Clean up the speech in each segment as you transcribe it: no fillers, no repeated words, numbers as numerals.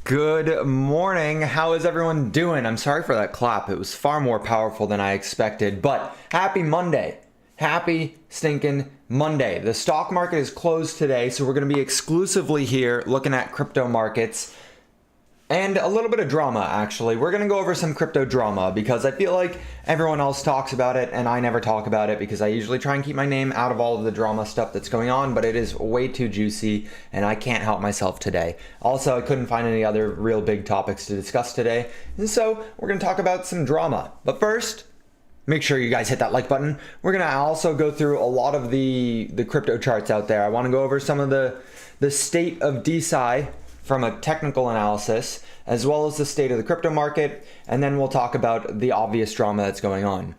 Good morning. How is everyone doing? I'm sorry for that clap. It was far more powerful than I expected, but happy Monday. Happy stinking Monday. The stock market is closed today, so we're going to be exclusively here looking at crypto markets and a little bit of drama, actually. We're going to go over some crypto drama because I feel like everyone else talks about it and I never talk about it because I usually try and keep my name out of all of the drama stuff that's going on, but it is way too juicy and I can't help myself today. Also, I couldn't find any other real big topics to discuss today, and so we're going to talk about some drama. But first, make sure you guys hit that like button. We're going to also go through a lot of the crypto charts out there. I want to go over some of the state of DeSci from a technical analysis, as well as the state of the crypto market, and then we'll talk about the obvious drama that's going on.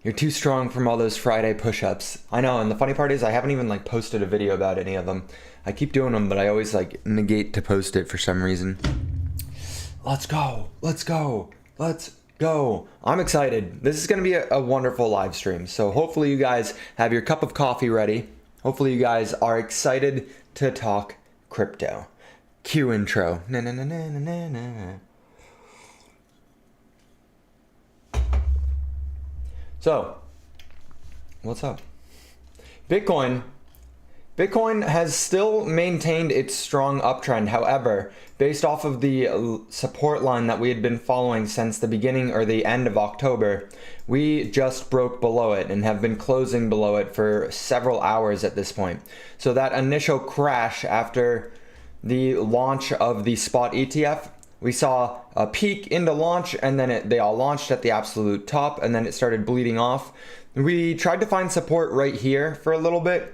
You're too strong from all those Friday push-ups. I know, and the funny part is I haven't even posted a video about any of them. I keep doing them, but I always negate to post it for some reason. Let's go. Let's go. Let's go. I'm excited. This is going to be a wonderful live stream. So hopefully you guys have your cup of coffee ready. Hopefully you guys are excited to talk crypto. Cue intro. Na na na na na na. So, what's up? Bitcoin has still maintained its strong uptrend. However, based off of the support line that we had been following since the beginning or the end of October, we just broke below it and have been closing below it for several hours at this point. So that initial crash after the launch of the spot ETF, we saw a peak into launch and then they all launched at the absolute top and then it started bleeding off. We tried to find support right here for a little bit.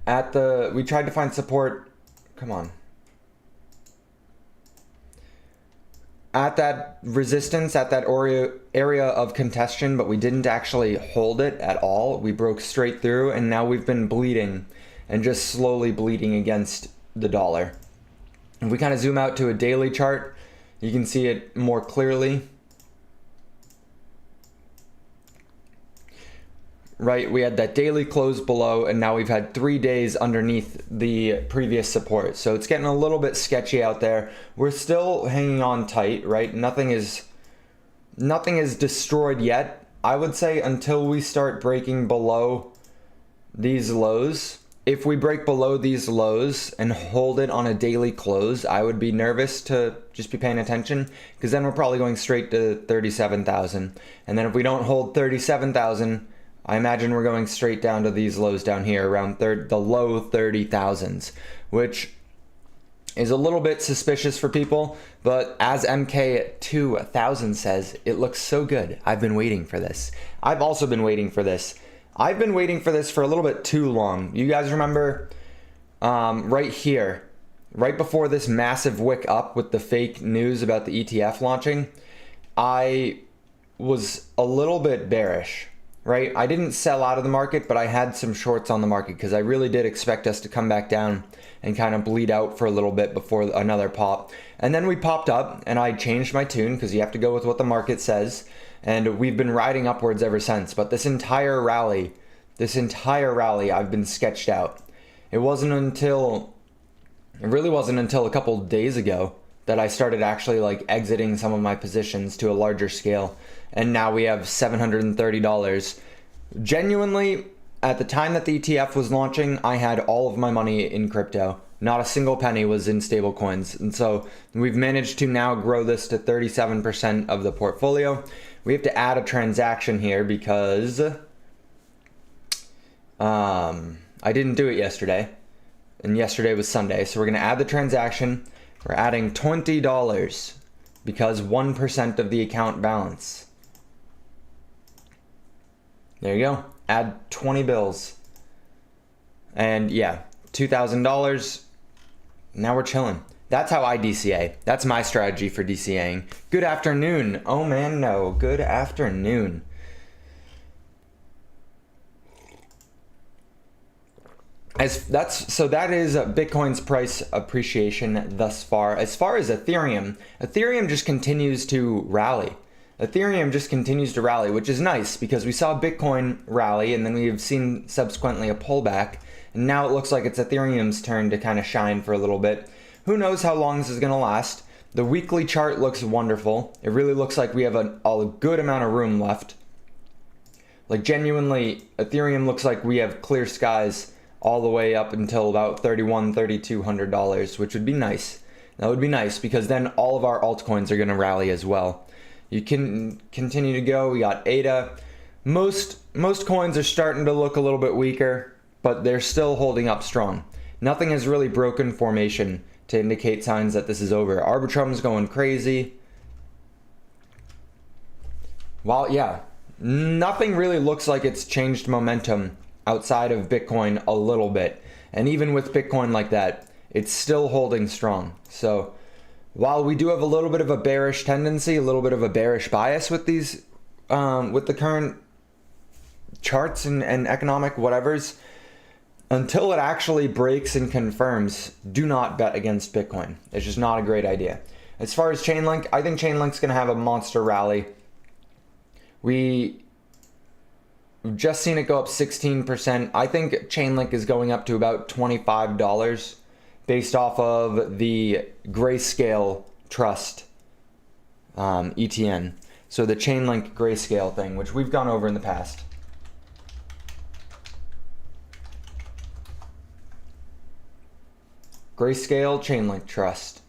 We tried to find support, come on, at that resistance, at that area of contention, but we didn't actually hold it at all. We broke straight through and now we've been bleeding and just slowly bleeding against the dollar. If we kind of zoom out to a daily chart, you can see it more clearly. Right, we had that daily close below and now we've had 3 days underneath the previous support. So it's getting a little bit sketchy out there. We're still hanging on tight, right? Nothing is destroyed yet. I would say until we start breaking below these lows. If we break below these lows and hold it on a daily close, I would be nervous to just be paying attention because then we're probably going straight to 37,000. And then if we don't hold 37,000, I imagine we're going straight down to these lows down here around the low 30,000s, which is a little bit suspicious for people. But as MK2000 says, it looks so good. I've been waiting for this. I've also been waiting for this. I've been waiting for this for a little bit too long. You guys remember right here, right before this massive wick up with the fake news about the ETF launching, I was a little bit bearish, right? I didn't sell out of the market, but I had some shorts on the market because I really did expect us to come back down and kind of bleed out for a little bit before another pop. And then we popped up and I changed my tune because you have to go with what the market says. And we've been riding upwards ever since. But this entire rally, I've been sketched out. It really wasn't until a couple days ago that I started actually exiting some of my positions to a larger scale. And now we have $730. Genuinely, at the time that the ETF was launching, I had all of my money in crypto. Not a single penny was in stable coins. And so we've managed to now grow this to 37% of the portfolio. We have to add a transaction here because I didn't do it yesterday. And yesterday was Sunday. So we're going to add the transaction. We're adding $20 because 1% of the account balance. There you go. Add 20 bills. And yeah, $2,000. Now we're chilling. That's how I DCA. That's my strategy for DCAing. Good afternoon. Oh man, no. Good afternoon. That is Bitcoin's price appreciation thus far. As far as Ethereum just continues to rally. Ethereum just continues to rally, which is nice because we saw Bitcoin rally and then we've seen subsequently a pullback. And now it looks like it's Ethereum's turn to kind of shine for a little bit. Who knows how long this is going to last. The weekly chart looks wonderful. It really looks like we have a good amount of room left. Like genuinely, Ethereum looks like we have clear skies all the way up until about $3,100-$3,200, which would be nice. That would be nice because then all of our altcoins are going to rally as well. You can continue to go. We got ADA. Most coins are starting to look a little bit weaker, but they're still holding up strong. Nothing has really broken formation to indicate signs that this is over. Arbitrum's going crazy. Well, yeah, nothing really looks like it's changed momentum outside of Bitcoin a little bit. And even with Bitcoin like that, it's still holding strong. So while we do have a little bit of a bearish tendency, a little bit of a bearish bias with these, with the current charts and economic whatevers, until it actually breaks and confirms, do not bet against Bitcoin. It's just not a great idea. As far as Chainlink, I think Chainlink's going to have a monster rally. We've just seen it go up 16%. I think Chainlink is going up to about $25 based off of the Grayscale Trust ETN. So the Chainlink Grayscale thing, which we've gone over in the past. Grayscale Chainlink Trust.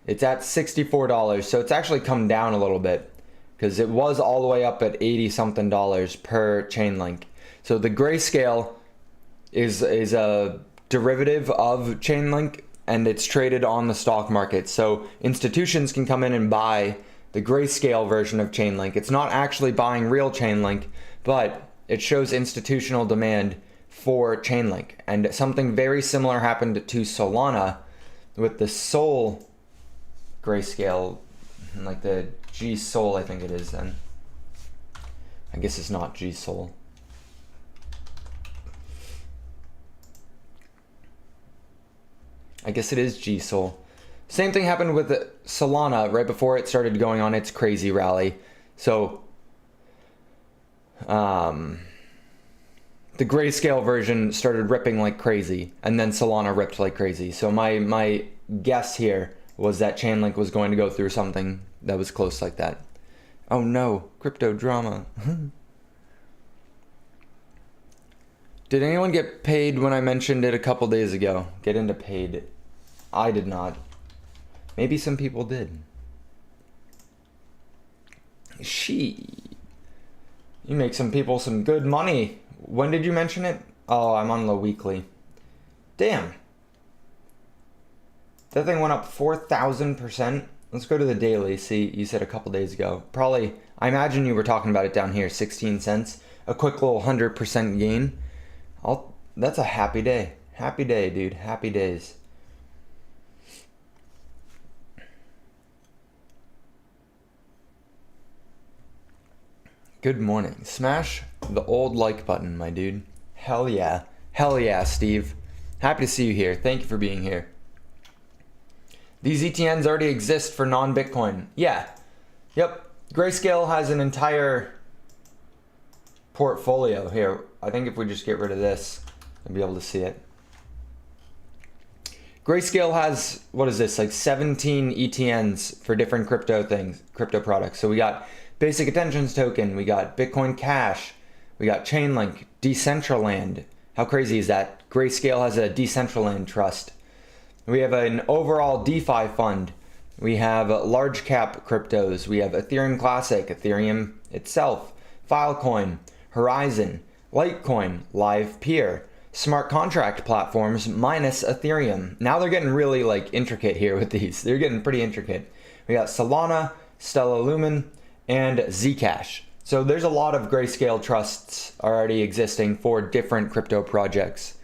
It's at $64, so it's actually come down a little bit because it was all the way up at 80 something dollars per Chainlink. So the Grayscale is a derivative of Chainlink and it's traded on the stock market. So institutions can come in and buy the Grayscale version of Chainlink. It's not actually buying real Chainlink, but it shows institutional demand for Chainlink. And something very similar happened to Solana with the Sol Grayscale, like the G Sol, I think it is then. I guess it's not G Sol. I guess it is G Sol. Same thing happened with Solana right before it started going on its crazy rally. So, the Grayscale version started ripping like crazy, and then Solana ripped like crazy. So my guess here was that Chainlink was going to go through something that was close like that. Oh no, crypto drama. Did anyone get paid when I mentioned it a couple days ago? Get into paid. I did not. Maybe some people did. You make some people some good money. When did you mention it? Oh, I'm on the weekly. Damn. That thing went up 4,000%. Let's go to the daily. See, you said a couple days ago. Probably, I imagine you were talking about it down here, 16 cents. A quick little 100% gain. That's a happy day. Happy day, dude. Happy days. Good morning. Smash the old like button, my dude. Hell yeah. Hell yeah, Steve. Happy to see you here. Thank you for being here. These ETNs already exist for non-Bitcoin. Yeah. Yep. Grayscale has an entire portfolio here. I think if we just get rid of this, I'll be able to see it. Grayscale has, what is this, like 17 ETNs for different crypto things, crypto products. So we got Basic Attentions Token, we got Bitcoin Cash, we got Chainlink, Decentraland. How crazy is that? Grayscale has a Decentraland trust. We have an overall DeFi fund. We have large cap cryptos. We have Ethereum Classic, Ethereum itself, Filecoin, Horizon, Litecoin, Livepeer, smart contract platforms minus Ethereum. Now they're getting really like intricate here with these. They're getting pretty intricate. We got Solana, Stellar Lumen, and Zcash. So there's a lot of Grayscale trusts already existing for different crypto projects.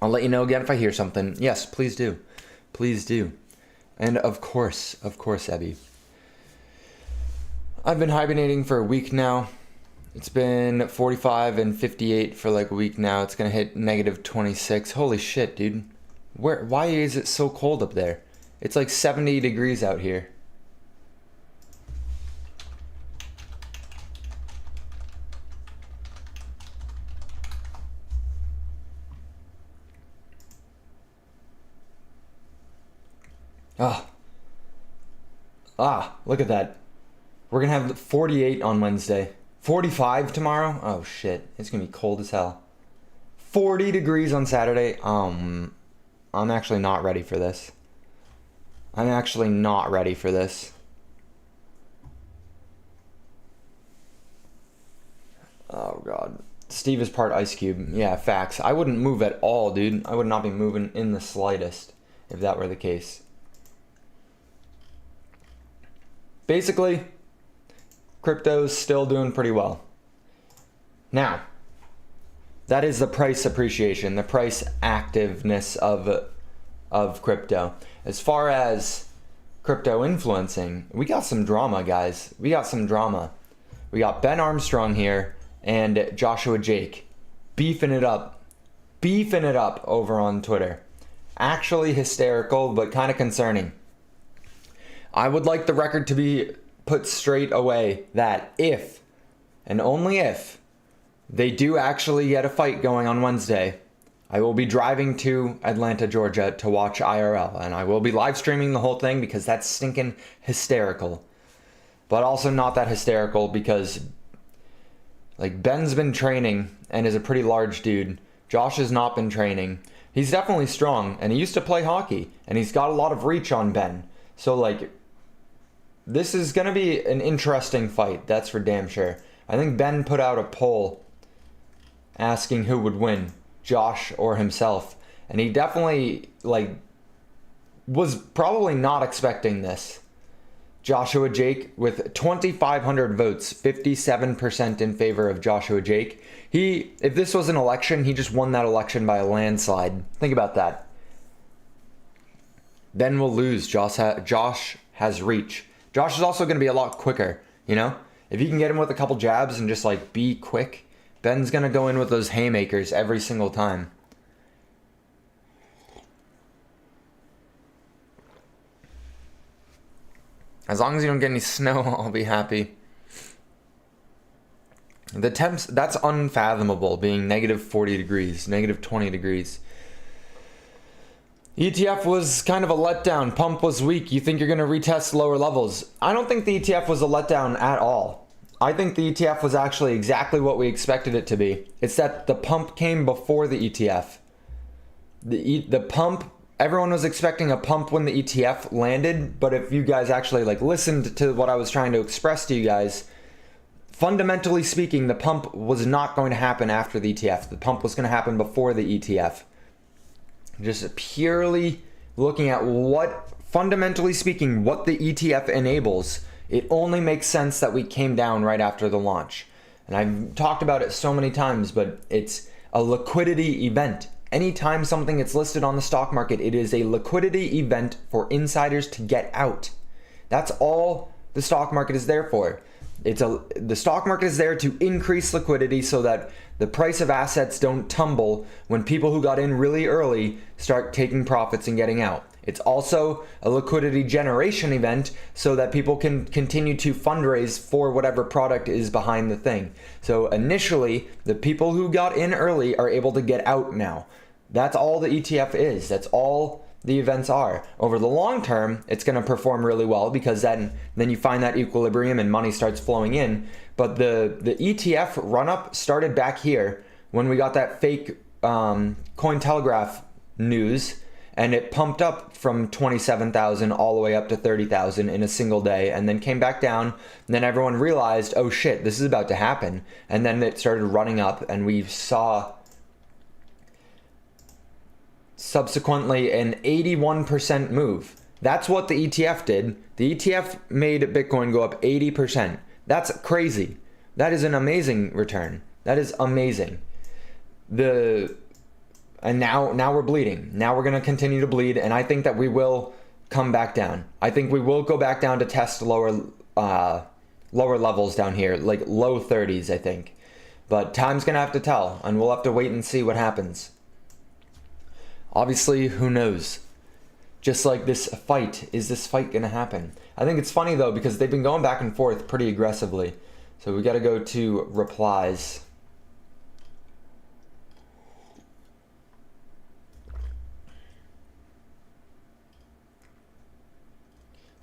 I'll let you know again if I hear something. Yes, please do. Please do. And of course, Ebby. I've been hibernating for a week now. It's been 45 and 58 for like a week now. It's gonna hit negative 26. Holy shit, dude. Why is it so cold up there? It's like 70 degrees out here. Ah, look at that. We're gonna have 48 on Wednesday. 45 tomorrow? Oh shit, it's gonna be cold as hell. 40 degrees on Saturday. I'm actually not ready for this. I'm actually not ready for this. Oh god. Steve is part Ice Cube. Yeah, facts. I wouldn't move at all, dude. I would not be moving in the slightest if that were the case. Basically, crypto's still doing pretty well. Now, that is the price appreciation, the price activeness of crypto. As far as crypto influencing, we got some drama, guys. We got some drama. We got Ben Armstrong here and Joshua Jake beefing it up over on Twitter. Actually hysterical, but kind of concerning. I would like the record to be put straight away that if, and only if, they do actually get a fight going on Wednesday, I will be driving to Atlanta, Georgia to watch IRL, and I will be live streaming the whole thing because that's stinking hysterical. But also not that hysterical because like Ben's been training and is a pretty large dude. Josh has not been training. He's definitely strong and he used to play hockey and he's got a lot of reach on Ben. So like this is going to be an interesting fight, that's for damn sure. I think Ben put out a poll asking who would win, Josh or himself, and he definitely like was probably not expecting this. Joshua Jake with 2,500 votes, 57% in favor of Joshua Jake. If this was an election, he just won that election by a landslide. Think about that. Ben will lose. Josh has reach. Josh is also going to be a lot quicker, you know? If you can get him with a couple jabs and just like be quick, Ben's going to go in with those haymakers every single time. As long as you don't get any snow, I'll be happy. The temps, that's unfathomable, being negative 40 degrees, negative 20 degrees. ETF was kind of a letdown. Pump was weak. You think you're going to retest lower levels. I don't think the ETF was a letdown at all. I think the ETF was actually exactly what we expected it to be. It's that the pump came before the ETF. The pump, everyone was expecting a pump when the ETF landed, but if you guys actually like listened to what I was trying to express to you guys, fundamentally speaking, the pump was not going to happen after the ETF. The pump was going to happen before the ETF. Just purely looking at what, fundamentally speaking, what the ETF enables, it only makes sense that we came down right after the launch. And I've talked about it so many times, but it's a liquidity event. Anytime something gets listed on the stock market, it is a liquidity event for insiders to get out. That's all the stock market is there for. The stock market is there to increase liquidity so that the price of assets don't tumble when people who got in really early start taking profits and getting out. It's also a liquidity generation event so that people can continue to fundraise for whatever product is behind the thing. So initially, the people who got in early are able to get out now. That's all the ETF is. That's all the events are. Over the long term, it's going to perform really well because then you find that equilibrium and money starts flowing in. But the ETF run-up started back here when we got that fake Cointelegraph news, and it pumped up from 27,000 all the way up to 30,000 in a single day, and then came back down. And then everyone realized, oh shit, this is about to happen. And then it started running up, and we saw subsequently an 81% move. That's what the ETF did. The ETF made Bitcoin go up 80%. That's crazy. That is an amazing return. That is amazing. And now we're bleeding. Now we're going to continue to bleed, and I think that we will come back down. I think we will go back down to test lower levels down here, like low 30s, I think. But time's going to have to tell, and we'll have to wait and see what happens. Obviously, who knows? Just like this fight, is this fight going to happen? I think it's funny though because they've been going back and forth pretty aggressively. So we got to go to replies.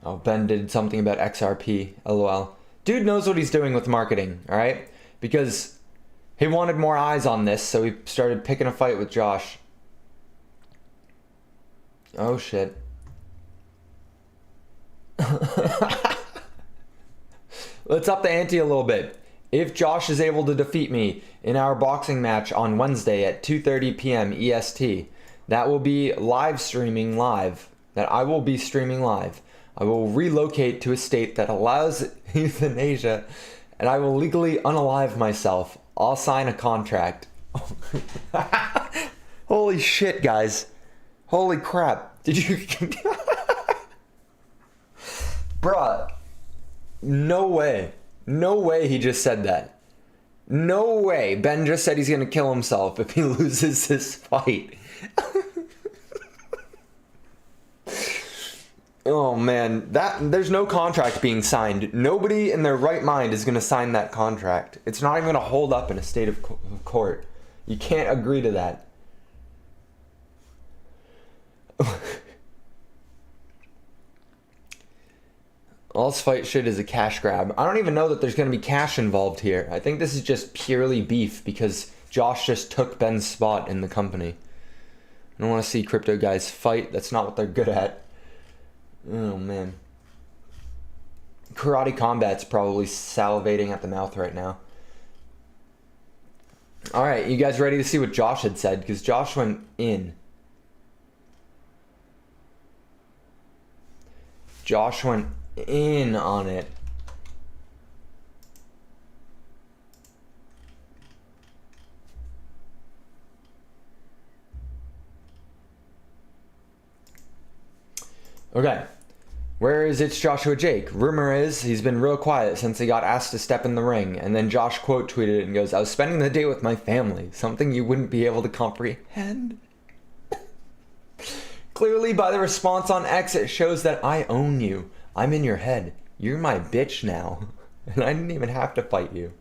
Oh, Ben did something about XRP. LOL. Dude knows what he's doing with marketing, alright? Because he wanted more eyes on this, so he started picking a fight with Josh. Oh, shit. Let's up the ante a little bit. If Josh is able to defeat me in our boxing match on Wednesday at 2:30 p.m. EST, that will be live streaming live. That I will be streaming live. I will relocate to a state that allows euthanasia, and I will legally unalive myself. I'll sign a contract. Holy shit, guys. Holy crap. Did you... Bruh. No way. No way he just said that. No way. Ben just said he's gonna kill himself if he loses this fight. Oh man, there's no contract being signed. Nobody in their right mind is gonna sign that contract. It's not even gonna hold up in a state of court. You can't agree to that. All this fight shit is a cash grab. I don't even know that there's going to be cash involved here. I think this is just purely beef because Josh just took Ben's spot in the company. I don't want to see crypto guys fight. That's not what they're good at. Oh, man. Karate Combat's probably salivating at the mouth right now. All right, you guys ready to see what Josh had said? Because Josh went in. Josh went in on it. Okay. Where is It's Joshua Jake? Rumor is he's been real quiet since he got asked to step in the ring. And then Josh quote tweeted it and goes, I was spending the day with my family. Something you wouldn't be able to comprehend. Clearly by the response on X, it shows that I own you. I'm in your head. You're my bitch now. And I didn't even have to fight you.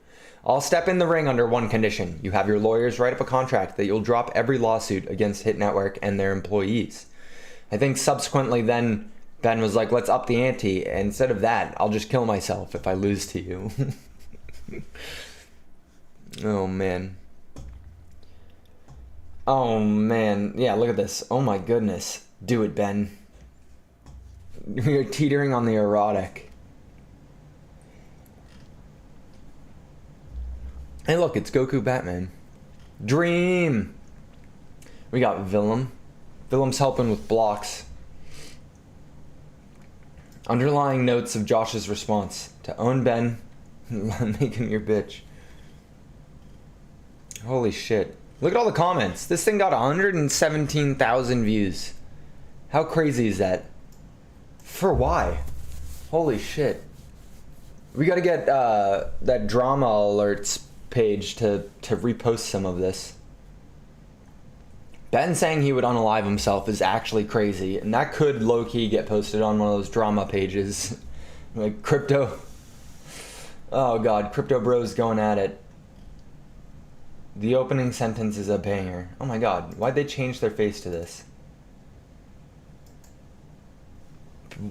I'll step in the ring under one condition. You have your lawyers write up a contract that you'll drop every lawsuit against Hit Network and their employees. I think subsequently then Ben was like, let's up the ante. And instead of that, I'll just kill myself if I lose to you. Oh, man. Oh, man. Yeah, look at this. Oh, my goodness. Do it, Ben. You're teetering on the erotic. Hey, look, it's Goku Batman. Dream! We got Willem. Willem's helping with blocks. Underlying notes of Josh's response. To own Ben, make him your bitch. Holy shit. Look at all the comments. This thing got 117,000 views. How crazy is that? For why? Holy shit. We gotta get that drama alerts page to repost some of this. Ben saying he would unalive himself is actually crazy, and that could low-key get posted on one of those drama pages. Like crypto. Oh god, crypto bros going at it. The opening sentence is a banger. Oh my god, why'd they change their face to this?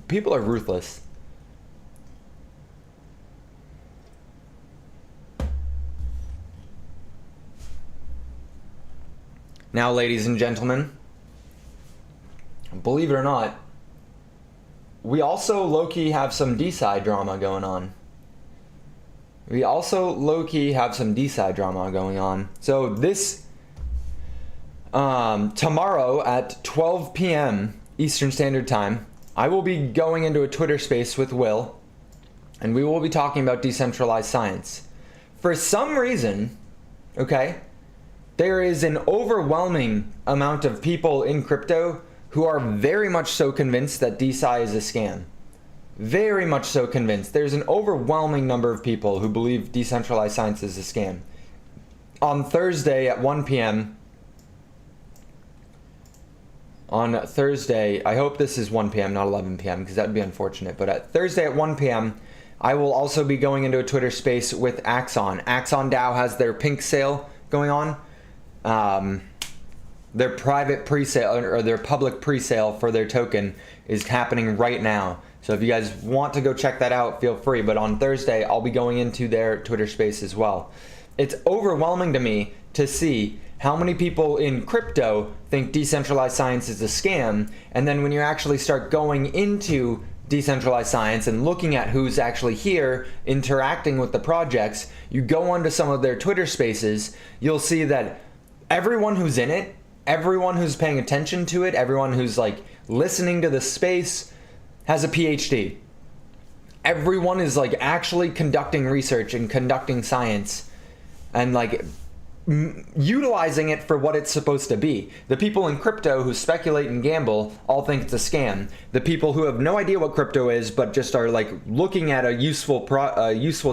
People are ruthless. Now, ladies and gentlemen, believe it or not, we also low-key have some D-side drama going on. So this, tomorrow at 12 p.m. Eastern Standard Time, I will be going into a Twitter space with Will, and we will be talking about decentralized science. For some reason, okay, there is an overwhelming amount of people in crypto who are very much so convinced that DeSci is a scam. Very much so convinced. There's an overwhelming number of people who believe decentralized science is a scam. On Thursday at 1 p.m., on Thursday, I hope this is 1 p.m., not 11 p.m., because that would be unfortunate, but at Thursday at 1 p.m., I will also be going into a Twitter space with Axon. Axon DAO has their pink sale going on. Their private pre-sale, or their public pre-sale for their token is happening right now. So if you guys want to go check that out, feel free. But on Thursday, I'll be going into their Twitter space as well. It's overwhelming to me to see how many people in crypto think decentralized science is a scam. And then when you actually start going into decentralized science and looking at who's actually here interacting with the projects, you go onto some of their Twitter spaces, you'll see that everyone who's in it, everyone who's paying attention to it, everyone who's like listening to the space has a PhD. Everyone is like actually conducting research and conducting science and like utilizing it for what it's supposed to be. The people in crypto who speculate and gamble all think it's a scam. The people who have no idea what crypto is but just are like looking at a useful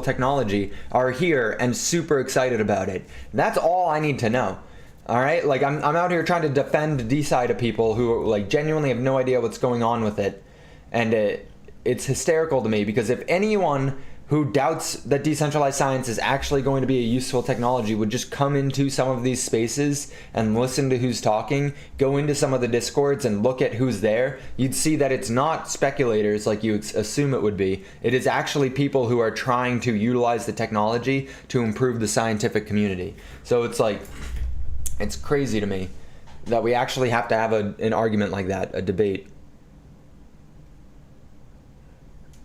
technology are here and super excited about it. That's all I need to know. All right, like I'm out here trying to defend DeSci to people who like genuinely have no idea what's going on with it, and it's hysterical to me because if anyone who doubts that decentralized science is actually going to be a useful technology would just come into some of these spaces and listen to who's talking, go into some of the discords and look at who's there, you'd see that it's not speculators like you assume it would be. It is actually people who are trying to utilize the technology to improve the scientific community. So it's like, it's crazy to me that we actually have to have an argument like that, a debate.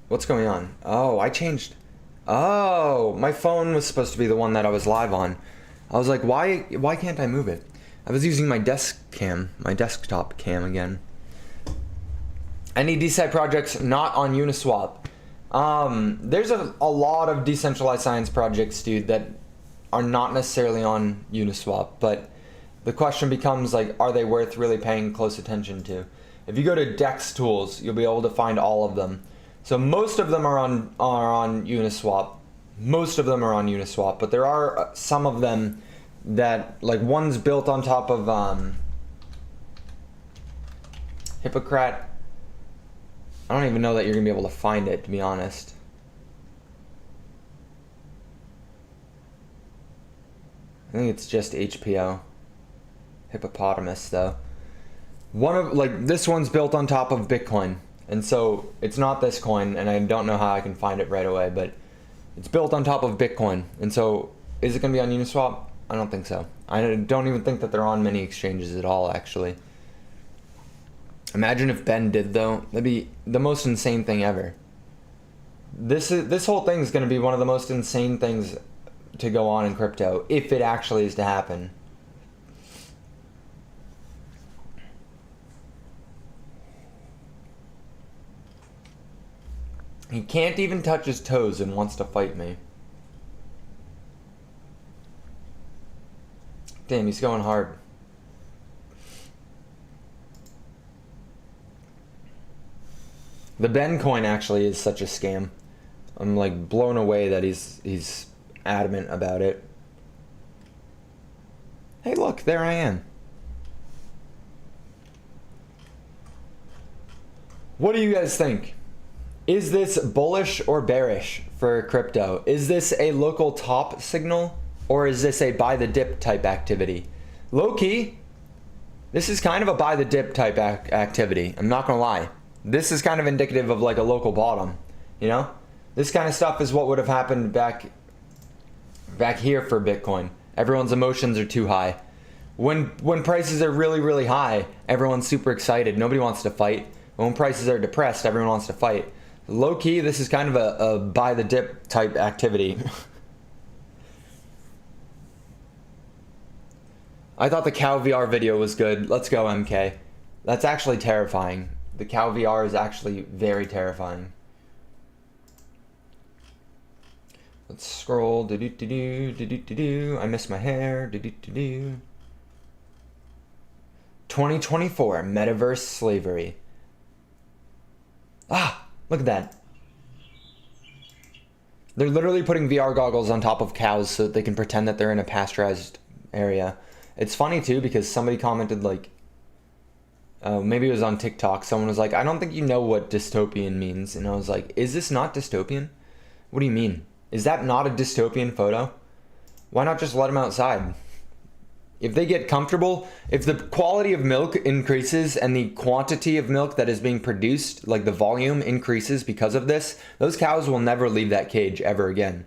What's going on? Oh, I changed. Oh, my phone was supposed to be the one that I was live on. I was like, why can't I move it? I was using my desktop cam again. Any DeSci projects not on Uniswap? There's a lot of decentralized science projects, dude, that are not necessarily on Uniswap, but the question becomes like, are they worth really paying close attention to? If you go to Dex Tools, you'll be able to find all of them. So most of them are on Uniswap. Most of them are on Uniswap, but there are some of them that, like one's built on top of Hippocrat. I don't even know that you're gonna be able to find it, to be honest. I think it's just HPO. Hippopotamus, though. This one's built on top of Bitcoin. And so it's not this coin, and I don't know how I can find it right away, but it's built on top of Bitcoin. And so is it going to be on Uniswap? I don't think so. I don't even think that they're on many exchanges at all, actually. Imagine if Ben did, though. That'd be the most insane thing ever. This whole thing is going to be one of the most insane things to go on in crypto, if it actually is to happen. He can't even touch his toes and wants to fight me. Damn, he's going hard. The Ben coin actually is such a scam. I'm like blown away that he's adamant about it. Hey, look, there I am. What do you guys think? Is this bullish or bearish for crypto? Is this a local top signal or is this a buy the dip type activity? Low key, this is kind of a buy the dip type activity. I'm not gonna lie. This is kind of indicative of like a local bottom, you know? This kind of stuff is what would have happened back here for Bitcoin. Everyone's emotions are too high. When prices are really, really high, everyone's super excited. Nobody wants to fight. When prices are depressed, everyone wants to fight. Low key, this is kind of a buy the dip type activity. I thought the cow VR video was good. Let's go, MK. That's actually terrifying. The cow VR is actually very terrifying. Let's scroll. Do do do do do do do do. I miss my hair. Do do do do. 2024 Metaverse slavery. Ah. Look at that. They're literally putting VR goggles on top of cows so that they can pretend that they're in a pasteurized area. It's funny too because somebody commented like, maybe it was on TikTok, someone was like, I don't think you know what dystopian means. And I was like, is this not dystopian? What do you mean? Is that not a dystopian photo? Why not just let them outside? If they get comfortable, if the quality of milk increases and the quantity of milk that is being produced, like the volume increases because of this, those cows will never leave that cage ever again.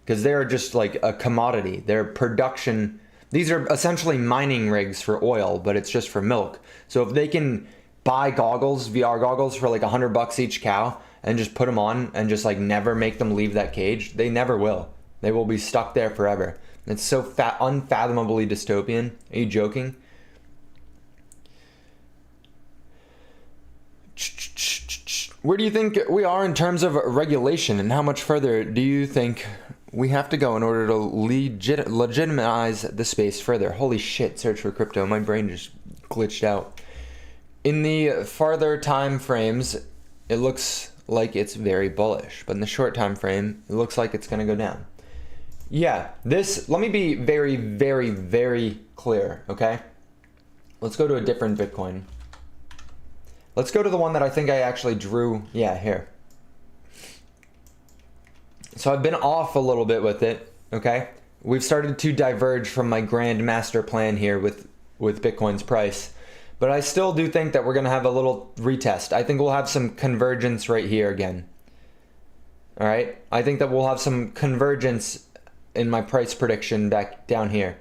Because they're just like a commodity. They're production. These are essentially mining rigs for oil, but it's just for milk. So if they can buy goggles, VR goggles for like $100 each cow and just put them on and just like never make them leave that cage, they never will. They will be stuck there forever. It's so unfathomably dystopian. Are you joking? Where do you think we are in terms of regulation, and how much further do you think we have to go in order to legitimize the space further? Holy shit, search for crypto. My brain just glitched out. In the farther time frames, it looks like it's very bullish, but in the short time frame, it looks like it's going to go down. Yeah, let me be very, very, very clear, okay? Let's go to a different Bitcoin. Let's go to the one that I think I actually drew. Yeah, here. So I've been off a little bit with it, okay? We've started to diverge from my grand master plan here with Bitcoin's price. But I still do think that we're going to have a little retest. I think we'll have some convergence right here again. All right? I think that we'll have some convergence in my price prediction back down here.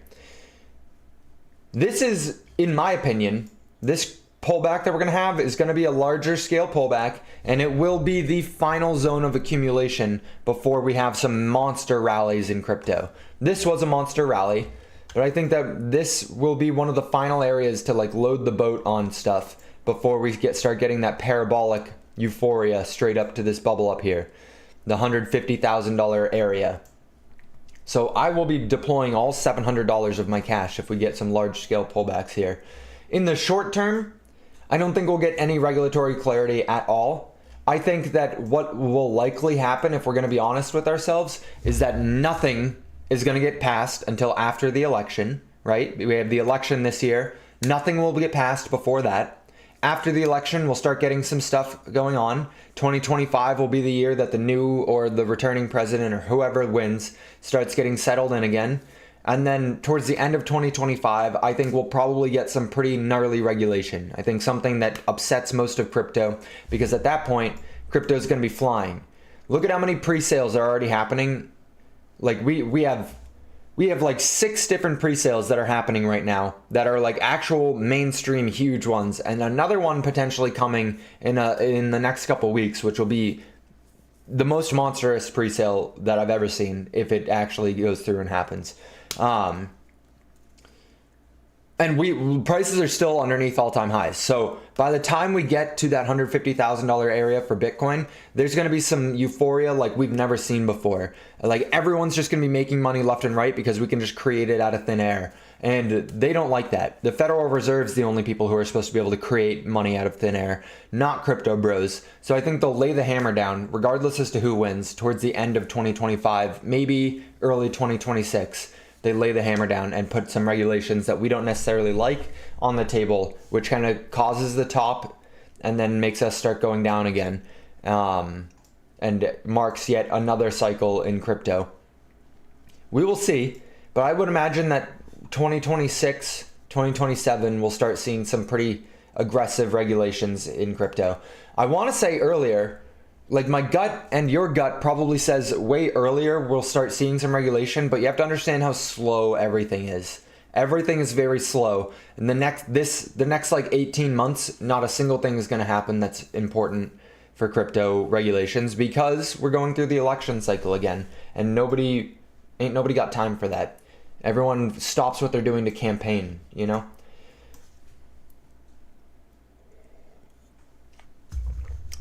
This is, in my opinion, this pullback that we're going to have is going to be a larger scale pullback, and it will be the final zone of accumulation before we have some monster rallies in crypto. This was a monster rally, but I think that this will be one of the final areas to like load the boat on stuff before we start getting that parabolic euphoria straight up to this bubble up here, the $150,000 area. So I will be deploying all $700 of my cash if we get some large scale pullbacks here. In the short term, I don't think we'll get any regulatory clarity at all. I think that what will likely happen, if we're going to be honest with ourselves, is that nothing is going to get passed until after the election, right? We have the election this year. Nothing will get passed before that. After the election, we'll start getting some stuff going on. 2025 will be the year that the new or the returning president or whoever wins starts getting settled in again. And then towards the end of 2025, I think we'll probably get some pretty gnarly regulation. I think something that upsets most of crypto, because at that point, crypto is going to be flying. Look at how many pre-sales are already happening. Like we have like 6 different pre-sales that are happening right now that are like actual mainstream huge ones, and another one potentially coming in the next couple weeks, which will be the most monstrous pre-sale that I've ever seen if it actually goes through and happens. And prices are still underneath all-time highs. So by the time we get to that $150,000 area for Bitcoin, there's going to be some euphoria like we've never seen before. Like everyone's just going to be making money left and right because we can just create it out of thin air. And they don't like that. The Federal Reserve's the only people who are supposed to be able to create money out of thin air, not crypto bros. So I think they'll lay the hammer down, regardless as to who wins, towards the end of 2025, maybe early 2026. They lay the hammer down and put some regulations that we don't necessarily like on the table, which kind of causes the top and then makes us start going down again, and marks yet another cycle in crypto. We will see, but I would imagine that 2026, 2027, we'll start seeing some pretty aggressive regulations in crypto. I want to say earlier, like my gut and your gut probably says way earlier we'll start seeing some regulation, but you have to understand how slow everything is. Everything is very slow. And the next like 18 months, not a single thing is going to happen that's important for crypto regulations, because we're going through the election cycle again, and nobody got time for that. Everyone stops what they're doing to campaign, you know?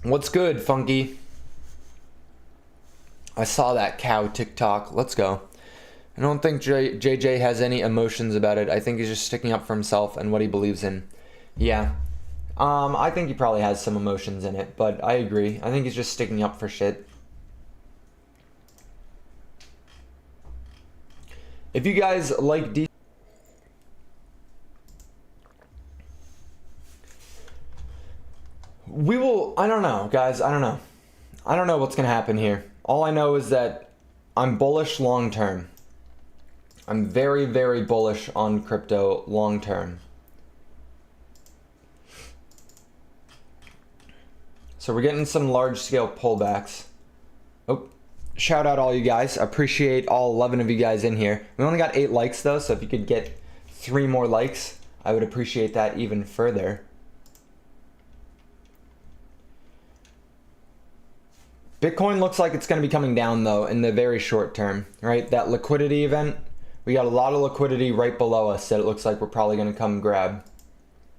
What's good, Funky? I saw that cow TikTok. Let's go. I don't think JJ has any emotions about it. I think he's just sticking up for himself and what he believes in. Yeah. I think he probably has some emotions in it, but I agree. I think he's just sticking up for shit. If you guys like I don't know, guys. I don't know. I don't know what's going to happen here. All I know is that I'm bullish long term. I'm very, very bullish on crypto long term. So we're getting some large scale pullbacks. Oh, shout out all you guys. Appreciate all 11 of you guys in here. We only got 8 likes though, so if you could get 3 more likes, I would appreciate that even further. Bitcoin looks like it's going to be coming down though in the very short term, right? That liquidity event, we got a lot of liquidity right below us that it looks like we're probably going to come grab.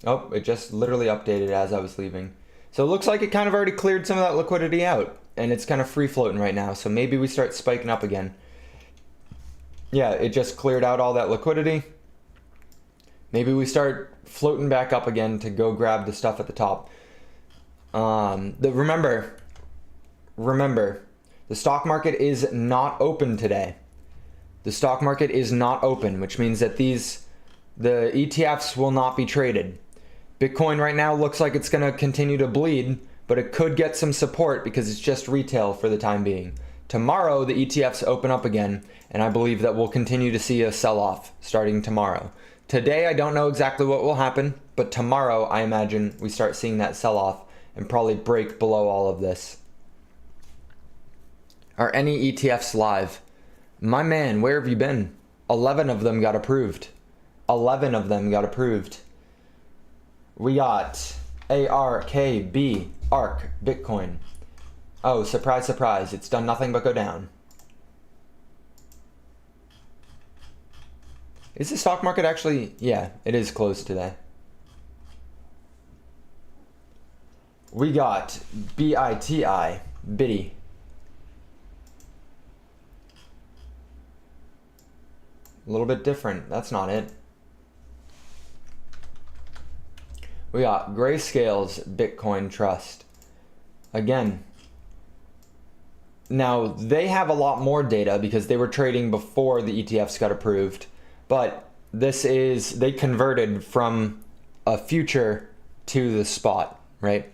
Oh, it just literally updated as I was leaving. So it looks like it kind of already cleared some of that liquidity out, and it's kind of free floating right now. So maybe we start spiking up again. Yeah, it just cleared out all that liquidity. Maybe we start floating back up again to go grab the stuff at the top. Remember, the stock market is not open today. The stock market is not open, which means that the ETFs will not be traded. Bitcoin right now looks like it's going to continue to bleed, but it could get some support because it's just retail for the time being. Tomorrow, the ETFs open up again, and I believe that we'll continue to see a sell-off starting tomorrow. Today, I don't know exactly what will happen, but tomorrow, I imagine we start seeing that sell-off and probably break below all of this. Are any ETFs live? My man, where have you been? 11 of them got approved. 11 of them got approved. We got ARKB, ARK, Bitcoin. Oh, surprise, surprise. It's done nothing but go down. Is the stock market actually... Yeah, it is closed today. We got BITI, Biddy. A little bit different. That's not it. We got Grayscale's Bitcoin Trust. Again. Now, they have a lot more data because they were trading before the ETFs got approved. But they converted from a future to the spot, right?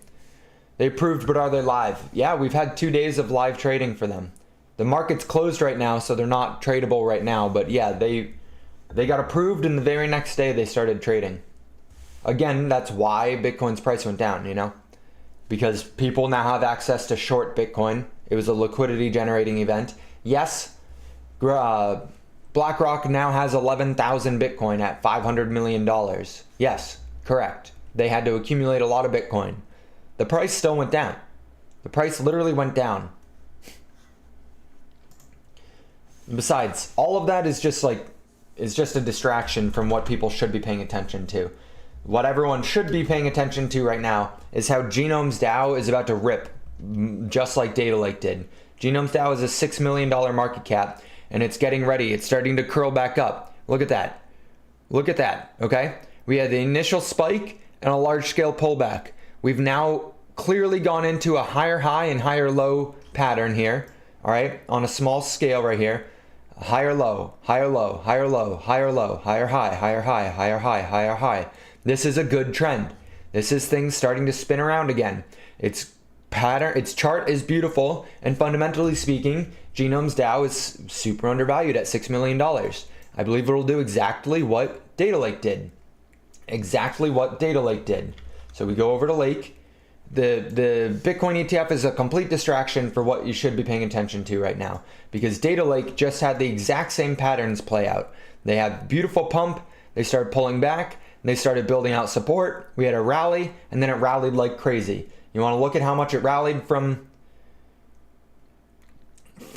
They approved, but are they live? Yeah, we've had 2 days of live trading for them. The market's closed right now, so they're not tradable right now. But yeah, they got approved, and the very next day they started trading. Again, that's why Bitcoin's price went down, you know? Because people now have access to short Bitcoin. It was a liquidity generating event. Yes, BlackRock now has 11,000 Bitcoin at $500 million. Yes, correct. They had to accumulate a lot of Bitcoin. The price still went down. The price literally went down. Besides, all of that is just a distraction from what people should be paying attention to. What everyone should be paying attention to right now is how Genomes DAO is about to rip, just like Data Lake did. Genomes DAO is a $6 million market cap, and it's getting ready. It's starting to curl back up. Look at that. Look at that, okay? We had the initial spike and a large-scale pullback. We've now clearly gone into a higher high and higher low pattern here, all right, on a small scale right here. Higher low, higher low, higher low, higher low, higher high, higher high, higher high, higher high. This is a good trend. This is things starting to spin around again. Its chart is beautiful, and fundamentally speaking, Genomes DAO is super undervalued at $6 million. I believe it'll do exactly what Data Lake did. Exactly what Data Lake did. So we go over to Lake. The Bitcoin ETF is a complete distraction for what you should be paying attention to right now, because Data Lake just had the exact same patterns play out. They had beautiful pump, they started pulling back, and they started building out support. We had a rally, and then it rallied like crazy. You want to look at how much it rallied from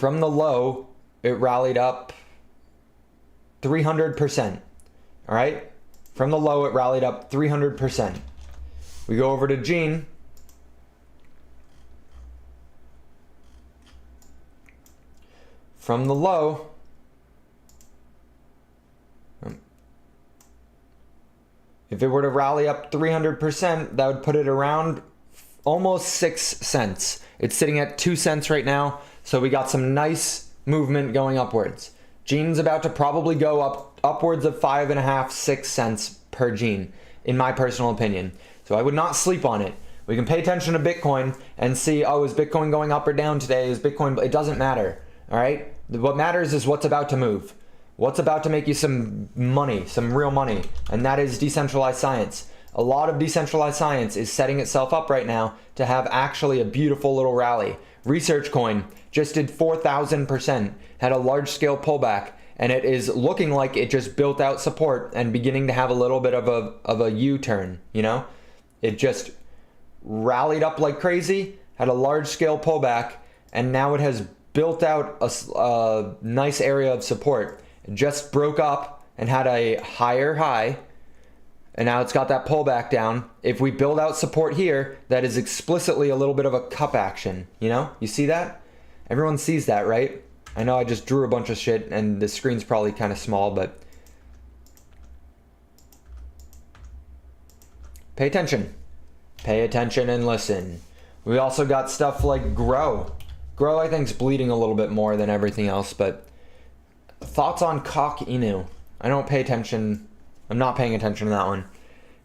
the low. It rallied up 300%. All right? From the low, it rallied up 300%. We go over to Gene. From the low, if it were to rally up 300%, that would put it around almost 6 cents. It's sitting at 2 cents right now, so we got some nice movement going upwards. Gene's about to probably go up upwards of 5.5, 6 cents per Gene, in my personal opinion. So I would not sleep on it. We can pay attention to Bitcoin and see, oh, is Bitcoin going up or down today? Is Bitcoin... It doesn't matter, all right? What matters is what's about to move. what's about to make you some money, some real money, and that is decentralized science. A lot of decentralized science is setting itself up right now to have actually a beautiful little rally. Research Coin just did 4,000%, had a large scale pullback, and it is looking like it just built out support and beginning to have a little bit of a U-turn, you know? It just rallied up like crazy, had a large scale pullback, and now it has built out a nice area of support. It just broke up and had a higher high, and now it's got that pullback down. If we build out support here, that is explicitly a little bit of a cup action, you know? You see that? Everyone sees that, right? I know I just drew a bunch of shit and the screen's probably kind of small, but pay attention. Pay attention and listen. We also got stuff like Grow. Grow, I think, is bleeding a little bit more than everything else, but thoughts on Cock Inu? I don't pay attention. I'm not paying attention to that one.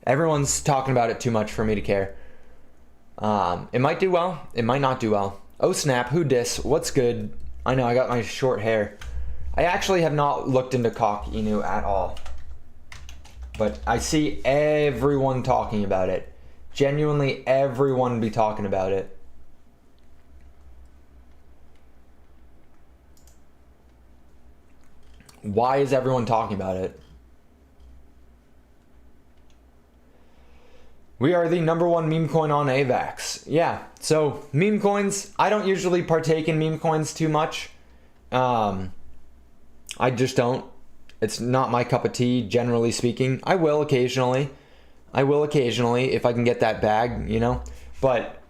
Everyone's talking about it too much for me to care. It might do well. It might not do well. Oh snap, who dis? What's good? I know, I got my short hair. I actually have not looked into Cock Inu at all. But I see everyone talking about it. Genuinely everyone be talking about it. Why is everyone talking about it? We are the #1 meme coin on AVAX. Yeah, so meme coins, I don't usually partake in meme coins too much. I just don't. It's not my cup of tea, generally speaking. I will occasionally if I can get that bag, you know. But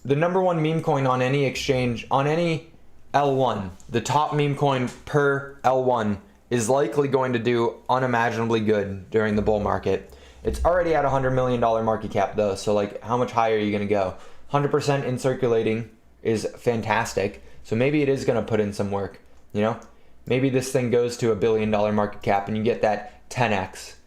the #1 meme coin on any exchange, on any L1, the top meme coin per L1 is likely going to do unimaginably good during the bull market. It's already at $100 million market cap though, so like how much higher are you gonna go? 100% in circulating is fantastic, so maybe it is gonna put in some work, you know? Maybe this thing goes to $1 billion market cap and you get that 10x.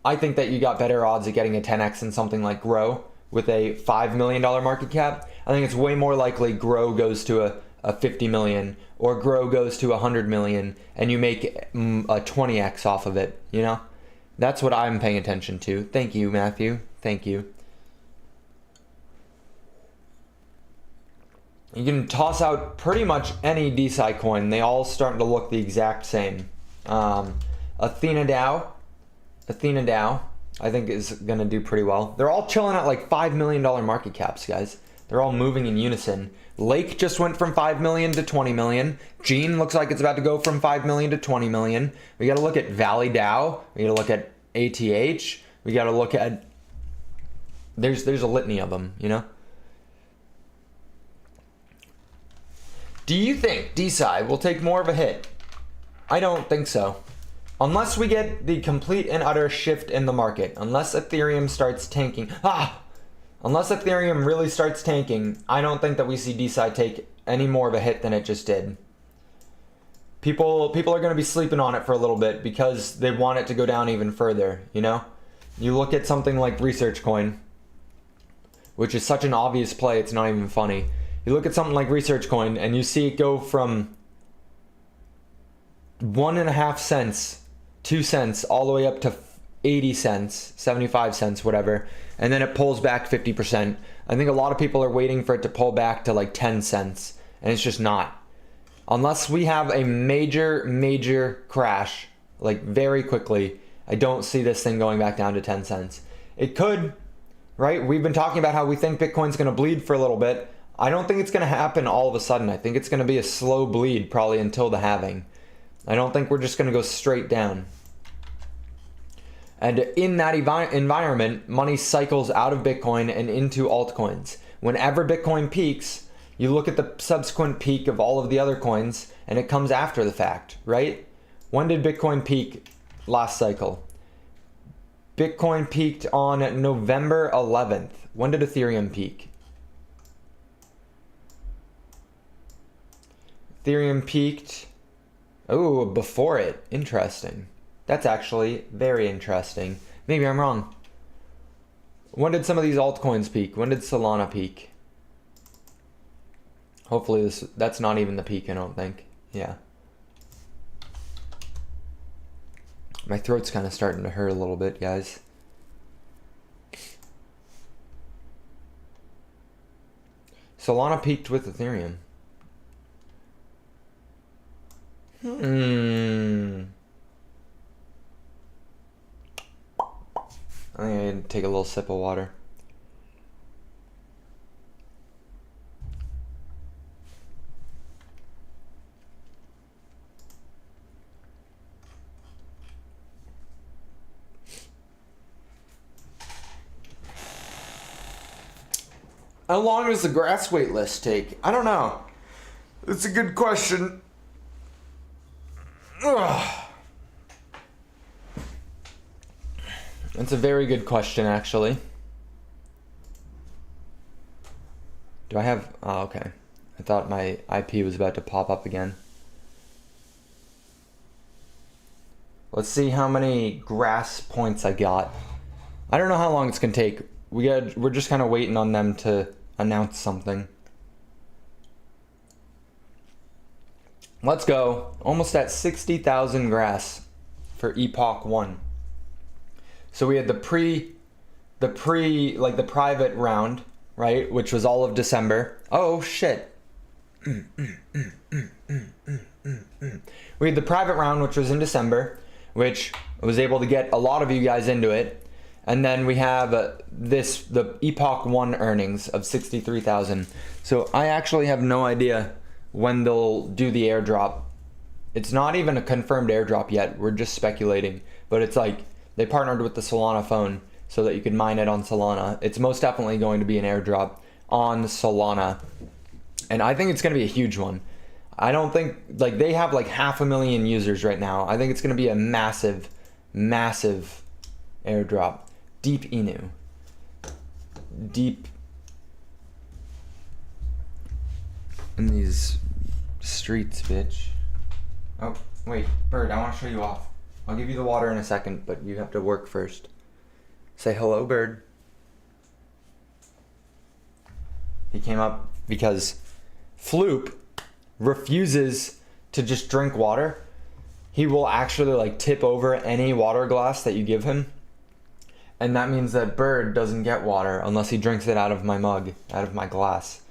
I think that you got better odds of getting a 10x in something like Grow with a $5 million market cap. I think it's way more likely Grow goes to a 50 million or Grow goes to 100 million and you make a 20x off of it, you know? That's what I'm paying attention to. Thank you, Matthew. Thank you. You can toss out pretty much any DeSci coin. They all starting to look the exact same. Athena DAO, I think is gonna do pretty well. They're all chilling at like $5 million market caps, guys. They're all moving in unison. Lake just went from 5 million to 20 million. Gene looks like it's about to go from 5 million to 20 million. We got to look at Valley DAO. We got to look at ATH. We got to look at, there's a litany of them, you know? Do you think DeSci will take more of a hit? I don't think so. Unless we get the complete and utter shift in the market. Unless Ethereum starts tanking. Unless Ethereum really starts tanking, I don't think that we see DeSci take any more of a hit than it just did. People are going to be sleeping on it for a little bit because they want it to go down even further, you know? You look at something like Research Coin, which is such an obvious play, it's not even funny. You look at something like Research Coin and you see it go from 1.5 cents, 2 cents, all the way up to 80 cents, 75 cents, whatever, and then it pulls back 50%. I think a lot of people are waiting for it to pull back to like 10 cents, and it's just not. Unless we have a major crash, like very quickly, I don't see this thing going back down to 10 cents. It could, right? We've been talking about how we think Bitcoin's gonna bleed for a little bit. I don't think it's gonna happen all of a sudden. I think it's gonna be a slow bleed probably until the halving. I don't think we're just gonna go straight down. And in that environment, money cycles out of Bitcoin and into altcoins. Whenever Bitcoin peaks, you look at the subsequent peak of all of the other coins, and it comes after the fact, right? When did Bitcoin peak last cycle? Bitcoin peaked on November 11th. When did Ethereum peak? Ethereum peaked, oh, before it. Interesting. That's actually very interesting. Maybe I'm wrong. When did some of these altcoins peak? When did Solana peak? Hopefully that's not even the peak, I don't think. Yeah. My throat's kind of starting to hurt a little bit, guys. Solana peaked with Ethereum. I think I need to take a little sip of water. How long does the grass wait list take? I don't know. It's a good question. Ugh. That's a very good question, actually. Do I have... Oh, okay. I thought my IP was about to pop up again. Let's see how many grass points I got. I don't know how long it's going to take. We're just kind of waiting on them to announce something. Let's go. Almost at 60,000 grass for Epoch 1. So we had the private round, right? Which was all of December. Oh, shit. We had the private round, which was in December, which was able to get a lot of you guys into it. And then we have the Epoch 1 earnings of 63,000. So I actually have no idea when they'll do the airdrop. It's not even a confirmed airdrop yet. We're just speculating. But it's like they partnered with the Solana phone so that you could mine it on Solana. It's most definitely going to be an airdrop on Solana. And I think it's going to be a huge one. I don't think, like, they have like 500,000 users right now. I think it's going to be a massive, massive airdrop. Deep Inu. Deep in these streets, bitch. Oh, wait, Bird, I want to show you off. I'll give you the water in a second, but you have to work first. Say hello, Bird. He came up because Floop refuses to just drink water. He will actually like tip over any water glass that you give him. And that means that Bird doesn't get water unless he drinks it out of my mug, out of my glass.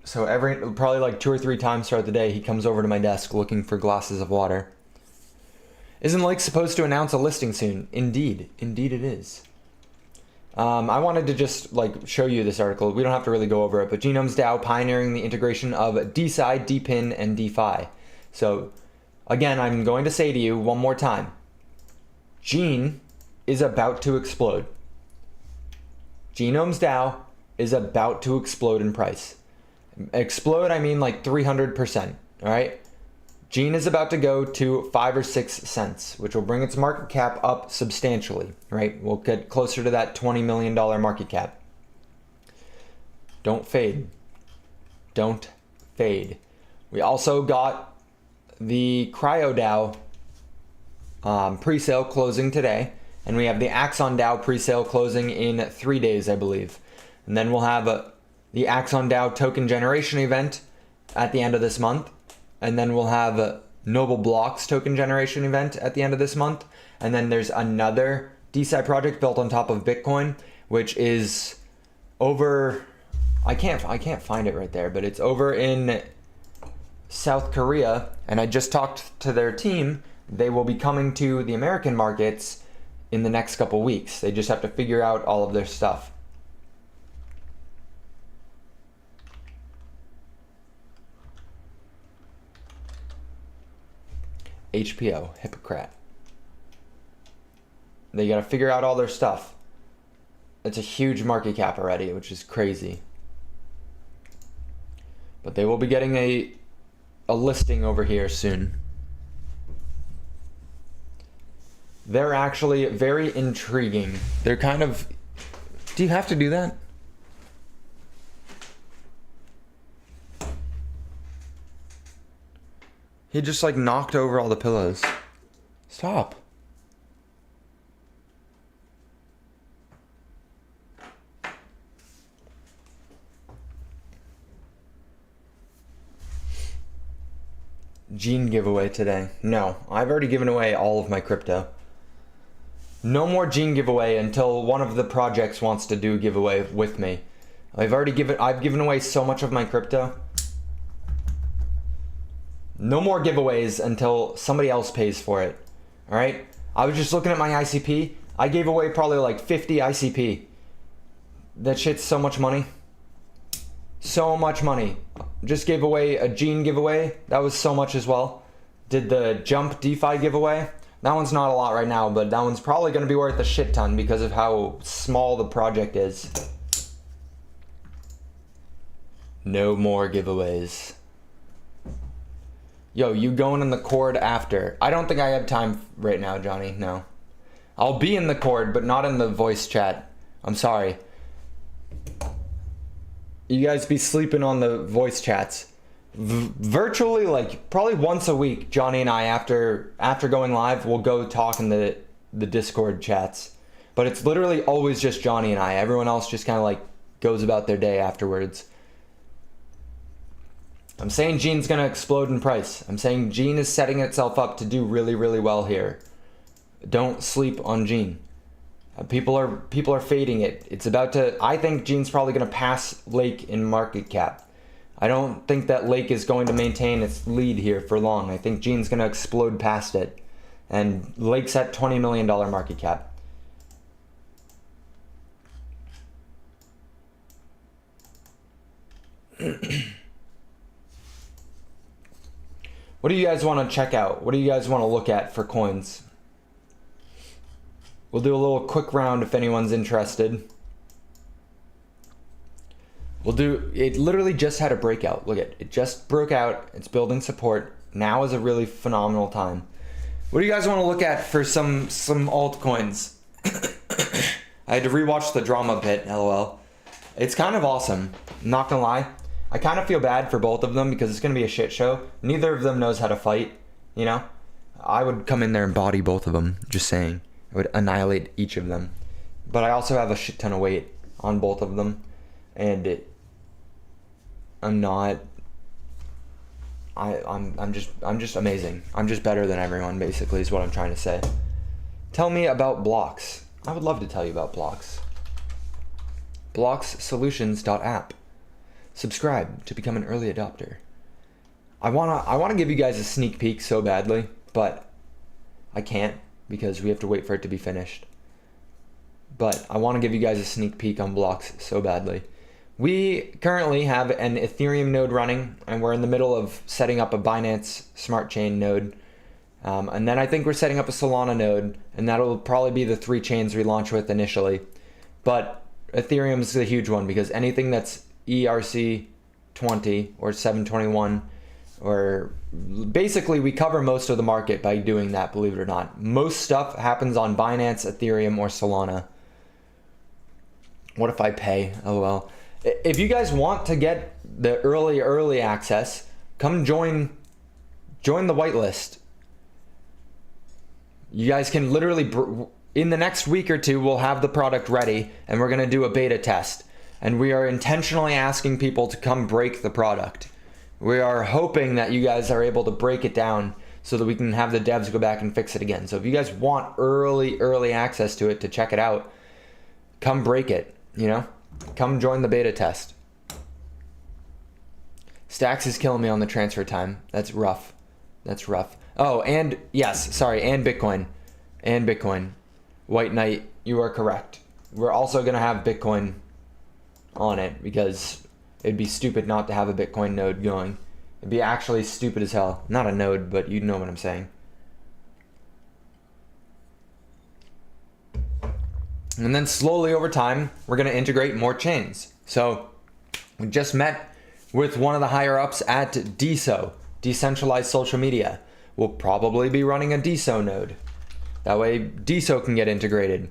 So probably like 2 or 3 times throughout the day, he comes over to my desk looking for glasses of water. Isn't Lake supposed to announce a listing soon? Indeed. Indeed it is. I wanted to just like show you this article. We don't have to really go over it, but Genomes DAO pioneering the integration of DeSci, DePIN, and DeFi. So again, I'm going to say to you one more time, Gene is about to explode. Genomes DAO is about to explode in price. Explode, I mean like 300%, all right? Gene is about to go to 5 or 6 cents, which will bring its market cap up substantially, right? We'll get closer to that $20 million market cap. Don't fade. Don't fade. We also got the CryoDAO pre-sale closing today. And we have the Axon DAO pre-sale closing in 3 days, I believe. And then we'll have the Axon DAO token generation event at the end of this month. And then we'll have a Noble Blocks token generation event at the end of this month. And then there's another DeSci project built on top of Bitcoin, which is over... I can't find it right there, but it's over in South Korea. And I just talked to their team. They will be coming to the American markets in the next couple weeks. They just have to figure out all of their stuff. HPO, Hippocrat. They gotta figure out all their stuff. It's a huge market cap already, which is crazy. But they will be getting a listing over here soon. They're actually very intriguing. They're kind of... Do you have to do that? He just like knocked over all the pillows. Stop. Gene giveaway today. No, I've already given away all of my crypto. No more Gene giveaway until one of the projects wants to do a giveaway with me. I've given away so much of my crypto. No more giveaways until somebody else pays for it. All right? I was just looking at my ICP. I gave away probably like 50 ICP. That shit's so much money. So much money. Just gave away a Gene giveaway. That was so much as well. Did the Jump DeFi giveaway. That one's not a lot right now, but that one's probably going to be worth a shit ton because of how small the project is. No more giveaways. Yo, you going in the Cord after? I don't think I have time right now, Johnny. No. I'll be in the Cord, but not in the voice chat. I'm sorry. You guys be sleeping on the voice chats. Virtually, like, probably once a week, Johnny and I, after going live, we'll go talk in the Discord chats. But it's literally always just Johnny and I. Everyone else just kind of, like, goes about their day afterwards. I'm saying Gene's going to explode in price. I'm saying Gene is setting itself up to do really, really well here. Don't sleep on Gene. People are fading it. It's about to... I think Gene's probably going to pass Lake in market cap. I don't think that Lake is going to maintain its lead here for long. I think Gene's going to explode past it. And Lake's at $20 million market cap. What do you guys want to check out? What do you guys want to look at for coins? We'll do a little quick round if anyone's interested. It literally just had a breakout. Look at it just broke out. It's building support. Now is a really phenomenal time. What do you guys want to look at for some altcoins? I had to rewatch the drama bit, lol. It's kind of awesome. Not gonna lie. I kind of feel bad for both of them because it's gonna be a shit show. Neither of them knows how to fight, you know? I would come in there and body both of them, just saying. I would annihilate each of them. But I also have a shit ton of weight on both of them. And I'm just amazing. I'm just better than everyone, basically, is what I'm trying to say. Tell me about Blocks. I would love to tell you about Blocks. BlocksSolutions.app. Subscribe to become an early adopter. I wanna give you guys a sneak peek so badly, but I can't because we have to wait for it to be finished. But I want to give you guys a sneak peek on Blocks so badly. We currently have an Ethereum node running, and we're in the middle of setting up a Binance Smart Chain node. And then I think we're setting up a Solana node, and that'll probably be the 3 chains we launch with initially. But Ethereum is a huge one because anything that's ERC20 or 721, or basically we cover most of the market by doing that, believe it or not. Most stuff happens on Binance, Ethereum, or Solana. What if I pay? Oh well. If you guys want to get the early access, come join the whitelist. You guys can literally, in the next week or two, we'll have the product ready and we're going to do a beta test. And we are intentionally asking people to come break the product. We are hoping that you guys are able to break it down so that we can have the devs go back and fix it again. So if you guys want early access to it to check it out, come break it, you know? Come join the beta test. Stacks is killing me on the transfer time. That's rough. That's rough. Oh, and yes, sorry, and Bitcoin. And Bitcoin. White Knight, you are correct. We're also going to have Bitcoin on it because it'd be stupid not to have a Bitcoin node going. It'd be actually stupid as hell. Not a node, but you know what I'm saying. And then slowly over time, we're going to integrate more chains. So we just met with one of the higher ups at DeSo, Decentralized Social Media. We'll probably be running a DeSo node. That way DeSo can get integrated.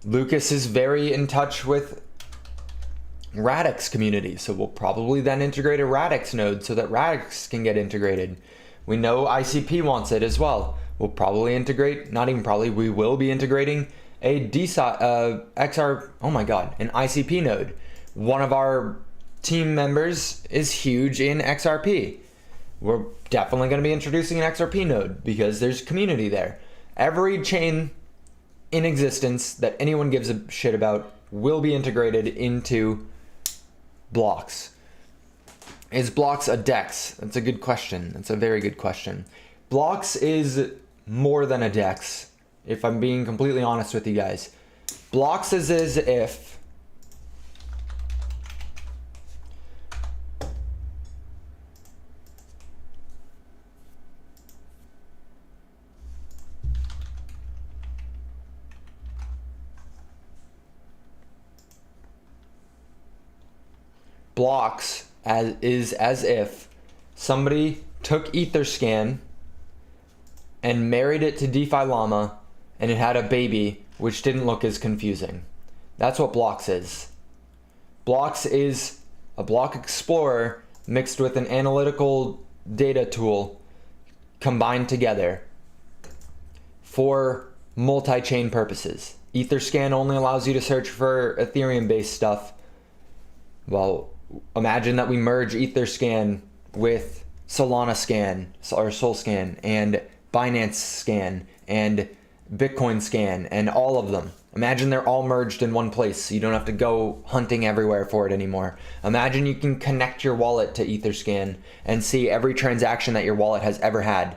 Lucas is very in touch with Radix community, so we'll probably then integrate a Radix node so that Radix can get integrated. We know ICP wants it as well. We'll probably integrate, not even probably, we will be integrating a XR, oh my god, an ICP node. One of our team members is huge in XRP. We're definitely going to be introducing an XRP node because there's community there. Every chain in existence that anyone gives a shit about will be integrated into Blocks. Is Blocks a DEX? That's a good question. That's a very good question. Blocks is more than a DEX, if I'm being completely honest with you guys. Blocks is as if Blocks is as if somebody took Etherscan and married it to DeFi Llama and it had a baby which didn't look as confusing. That's what Blocks is. Blocks is a block explorer mixed with an analytical data tool combined together for multi-chain purposes. Etherscan only allows you to search for Ethereum-based stuff. Well, imagine that we merge Etherscan with Solana Scan or Solscan and Binance Scan and Bitcoin Scan and all of them. Imagine they're all merged in one place so you don't have to go hunting everywhere for it anymore. Imagine you can connect your wallet to Etherscan and see every transaction that your wallet has ever had,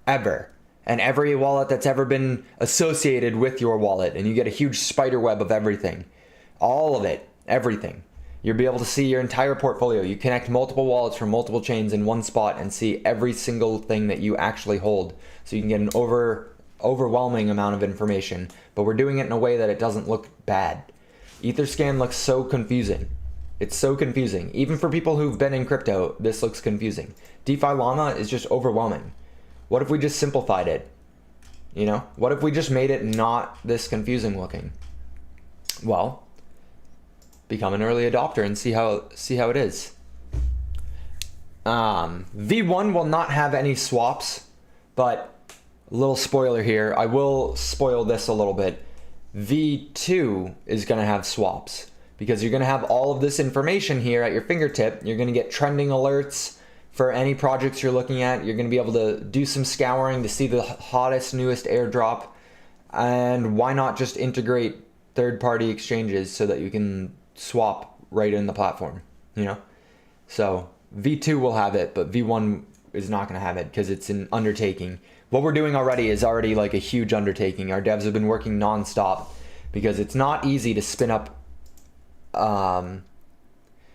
ever. And every wallet that's ever been associated with your wallet, and you get a huge spider web of everything. All of it, everything. You'll be able to see your entire portfolio. You connect multiple wallets from multiple chains in one spot and see every single thing that you actually hold. So you can get an overwhelming amount of information, but we're doing it in a way that it doesn't look bad. Etherscan looks so confusing. It's so confusing. Even for people who've been in crypto, this looks confusing. DeFi Llama is just overwhelming. What if we just simplified it? You know, what if we just made it not this confusing looking? Well, become an early adopter and see how it is. V1 will not have any swaps, but a little spoiler here. I will spoil this a little bit. V2 is going to have swaps because you're going to have all of this information here at your fingertip. You're going to get trending alerts for any projects you're looking at. You're going to be able to do some scouring to see the hottest, newest airdrop. And why not just integrate third-party exchanges so that you can swap right in the platform, you know? So V2 will have it, but V1 is not going to have it because it's an undertaking. What we're doing already is already like a huge undertaking. Our devs have been working nonstop because it's not easy to spin up.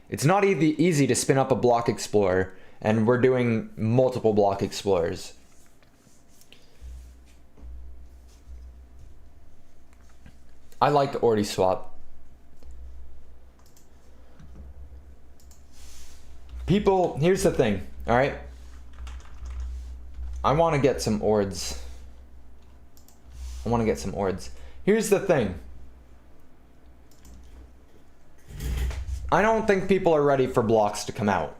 It's not easy to spin up a block explorer, and we're doing multiple block explorers. I like OrdiSwap. People, here's the thing, all right? I want to get some ords. Here's the thing. I don't think people are ready for blocks to come out.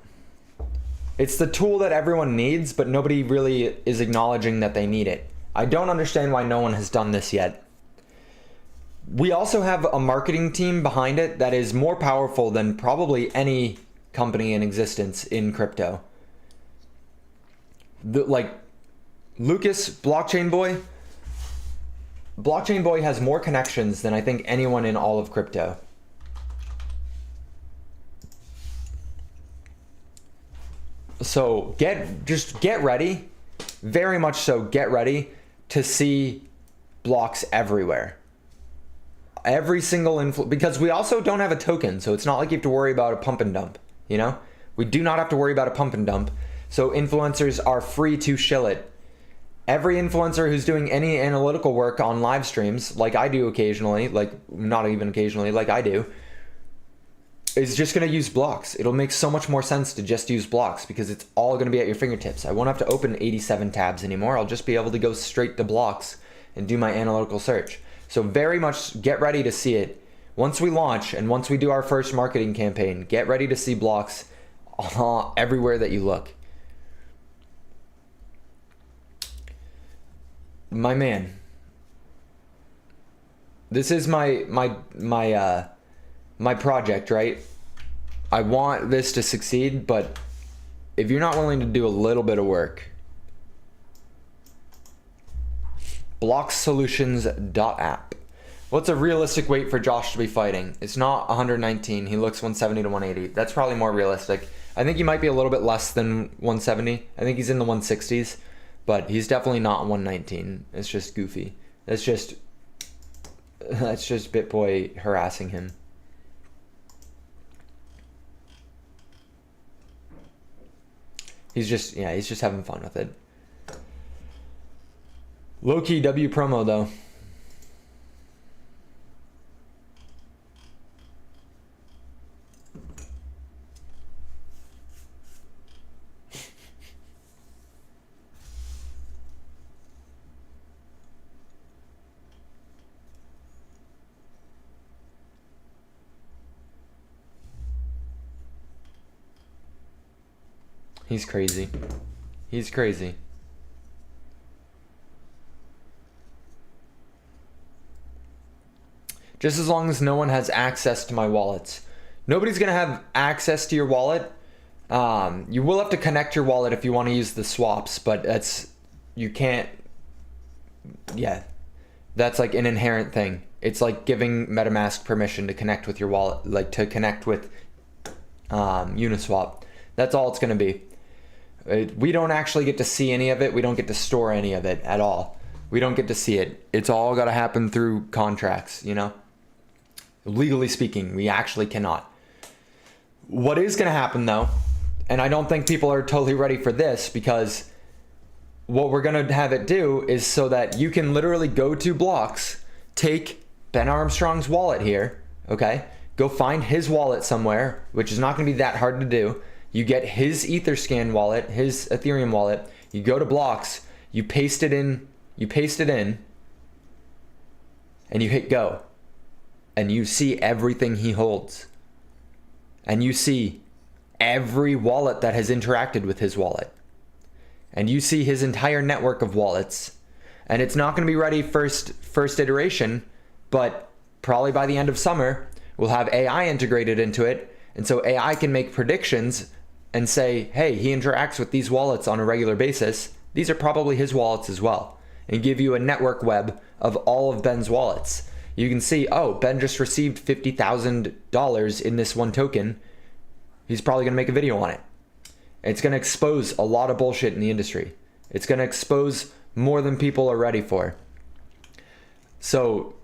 It's the tool that everyone needs, but nobody really is acknowledging that they need it. I don't understand why no one has done this yet. We also have a marketing team behind it that is more powerful than probably any company in existence in crypto. Like Lucas, Blockchain Boy has more connections than I think anyone in all of crypto. So just get ready, very much so get ready to see blocks everywhere. Every single because we also don't have a token, so it's not like you have to worry about a pump and dump, you know? We do not have to worry about a pump and dump. So influencers are free to shill it. Every influencer who's doing any analytical work on live streams, like I do occasionally, like not even occasionally, like I do, is just going to use blocks. It'll make so much more sense to just use blocks because it's all going to be at your fingertips. I won't have to open 87 tabs anymore. I'll just be able to go straight to blocks and do my analytical search. So very much get ready to see it. Once we launch and once we do our first marketing campaign, get ready to see blocks everywhere that you look. My man, this is my project, right? I want this to succeed, but if you're not willing to do a little bit of work, blocksolutions.app. What's a realistic weight for Josh to be fighting? It's not 119. He looks 170 to 180. That's probably more realistic. I think he might be a little bit less than 170. I think he's in the 160s, but he's definitely not 119. It's just goofy. That's just BitBoy harassing him. He's just having fun with it. Low-key W promo though. He's crazy. He's crazy. Just as long as no one has access to my wallets. Nobody's going to have access to your wallet. You will have to connect your wallet if you want to use the swaps, but you can't. Yeah, that's like an inherent thing. It's like giving MetaMask permission to connect with your wallet, like to connect with Uniswap. That's all it's going to be. We don't actually get to see any of it. We don't get to store any of it at all. We don't get to see it. It's all got to happen through contracts, you know? Legally speaking, we actually cannot. What is going to happen though, and I don't think people are totally ready for this, because what we're going to have it do is so that you can literally go to Blocks, take Ben Armstrong's wallet here, okay? Go find his wallet somewhere, which is not going to be that hard to do. You get his Etherscan wallet, his Ethereum wallet. You go to Blocks, you paste it in, and you hit go. And you see everything he holds. And you see every wallet that has interacted with his wallet. And you see his entire network of wallets. And it's not going to be ready first iteration, but probably by the end of summer, we'll have AI integrated into it. And so AI can make predictions and say, hey, he interacts with these wallets on a regular basis. These are probably his wallets as well. And give you a network web of all of Ben's wallets. You can see, oh, Ben just received $50,000 in this one token. He's probably going to make a video on it. It's going to expose a lot of bullshit in the industry. It's going to expose more than people are ready for. So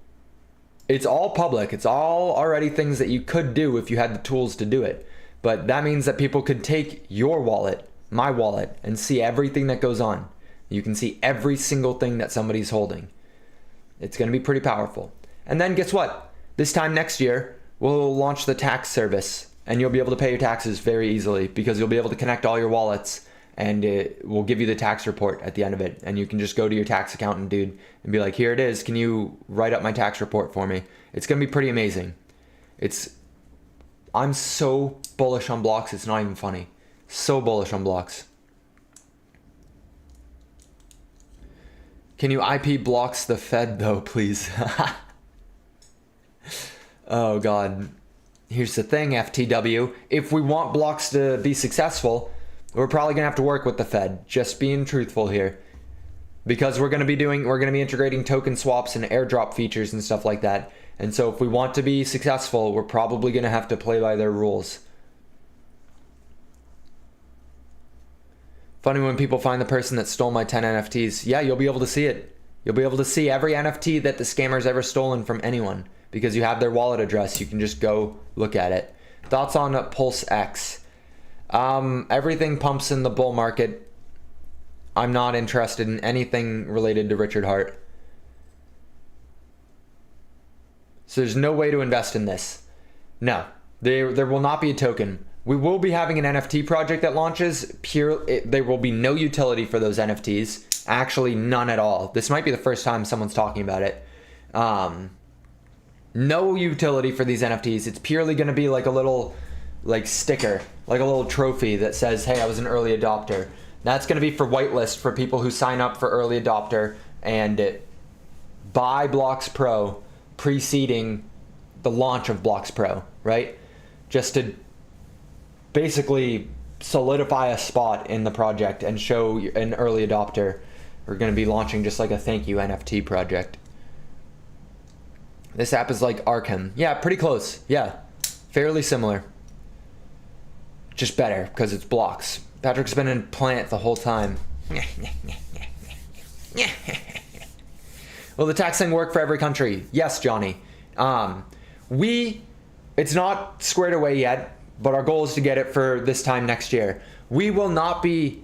it's all public. It's all already things that you could do if you had the tools to do it. But that means that people could take your wallet, my wallet, and see everything that goes on. You can see every single thing that somebody's holding. It's going to be pretty powerful. And then guess what? This time next year, we'll launch the tax service, and you'll be able to pay your taxes very easily because you'll be able to connect all your wallets, and it will give you the tax report at the end of it. And you can just go to your tax accountant, dude, and be like, here it is. Can you write up my tax report for me? It's going to be pretty amazing. I'm so bullish on Blocks, it's not even funny. So bullish on Blocks. Can you IP Blocks the Fed though, please? Oh God. Here's the thing, FTW. If we want Blocks to be successful, we're probably gonna have to work with the Fed. Just being truthful here. Because we're gonna be integrating token swaps and airdrop features and stuff like that. And so if we want to be successful, we're probably going to have to play by their rules. Funny when people find the person that stole my 10 NFTs. Yeah, you'll be able to see it. You'll be able to see every NFT that the scammer's ever stolen from anyone. Because you have their wallet address. You can just go look at it. Thoughts on Pulse X? Everything pumps in the bull market. I'm not interested in anything related to Richard Heart. So there's no way to invest in this. No, there will not be a token. We will be having an NFT project that launches. There will be no utility for those NFTs. Actually, none at all. This might be the first time someone's talking about it. No utility for these NFTs. It's purely going to be like a little sticker, like a little trophy that says, hey, I was an early adopter. That's going to be for whitelist for people who sign up for early adopter and buy Blocks Pro preceding the launch of Blocks Pro, right? Just to basically solidify a spot in the project and show an early adopter. We're going to be launching just like a thank you NFT project. This app is like Arkham. Yeah, pretty close. Yeah, fairly similar. Just better because it's blocks. Patrick's been in Plant the whole time. Will the tax thing work for every country? Yes, Johnny. It's not squared away yet, but our goal is to get it for this time next year. We will not be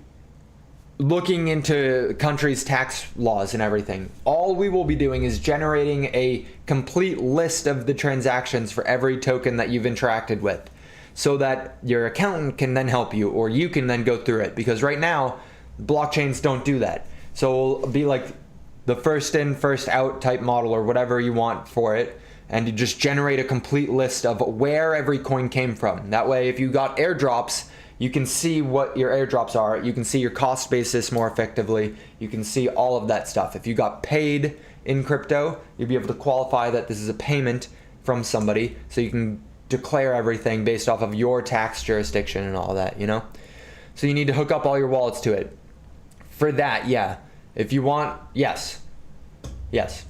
looking into countries' tax laws and everything. All we will be doing is generating a complete list of the transactions for every token that you've interacted with, so that your accountant can then help you, or you can then go through it. Because right now, blockchains don't do that. So it'll be like the first in, first out type model, or whatever you want for it. And you just generate a complete list of where every coin came from. That way, if you got airdrops, you can see what your airdrops are. You can see your cost basis more effectively. You can see all of that stuff. If you got paid in crypto, you'll be able to qualify that this is a payment from somebody. So you can declare everything based off of your tax jurisdiction and all that, you know? So you need to hook up all your wallets to it. For that, yeah. If you want, yes. Yes.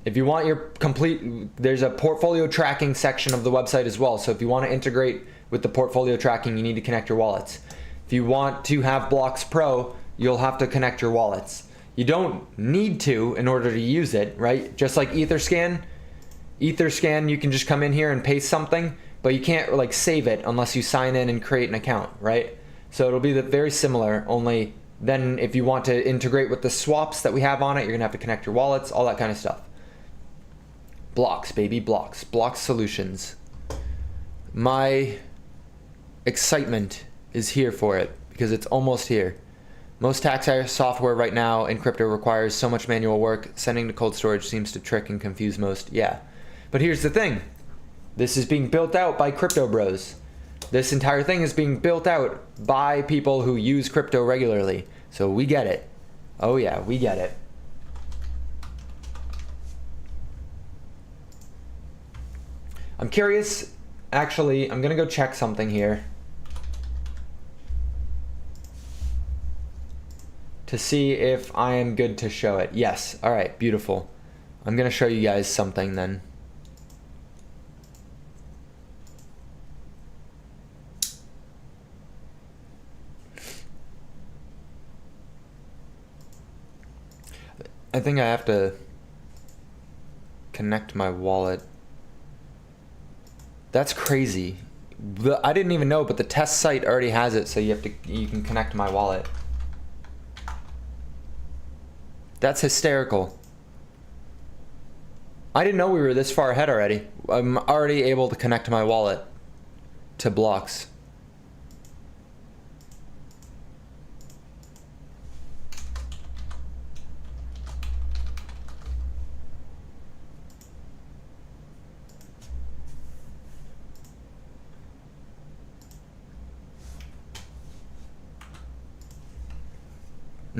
If you want your complete, there's a portfolio tracking section of the website as well. So if you want to integrate with the portfolio tracking, you need to connect your wallets. If you want to have Blocks Pro, you'll have to connect your wallets. You don't need to in order to use it, right? Just like Etherscan. Etherscan, you can just come in here and paste something, but you can't like save it unless you sign in and create an account, right? So it'll be very similar, only then if you want to integrate with the swaps that we have on it, you're gonna have to connect your wallets, all that kind of stuff. Blocks, baby, blocks. Blocks Solutions. My excitement is here for it because it's almost here. Most tax software right now in crypto requires so much manual work. Sending to cold storage seems to trick and confuse most. Yeah. But here's the thing. This is being built out by crypto bros. This entire thing is being built out by people who use crypto regularly. So we get it. Oh yeah, we get it. I'm curious, actually, I'm gonna go check something here to see if I am good to show it. Yes, all right, beautiful. I'm gonna show you guys something then. I think I have to connect my wallet. That's crazy. I didn't even know, but the test site already has it, so you can connect my wallet. That's hysterical. I didn't know we were this far ahead already. I'm already able to connect my wallet to Blocks.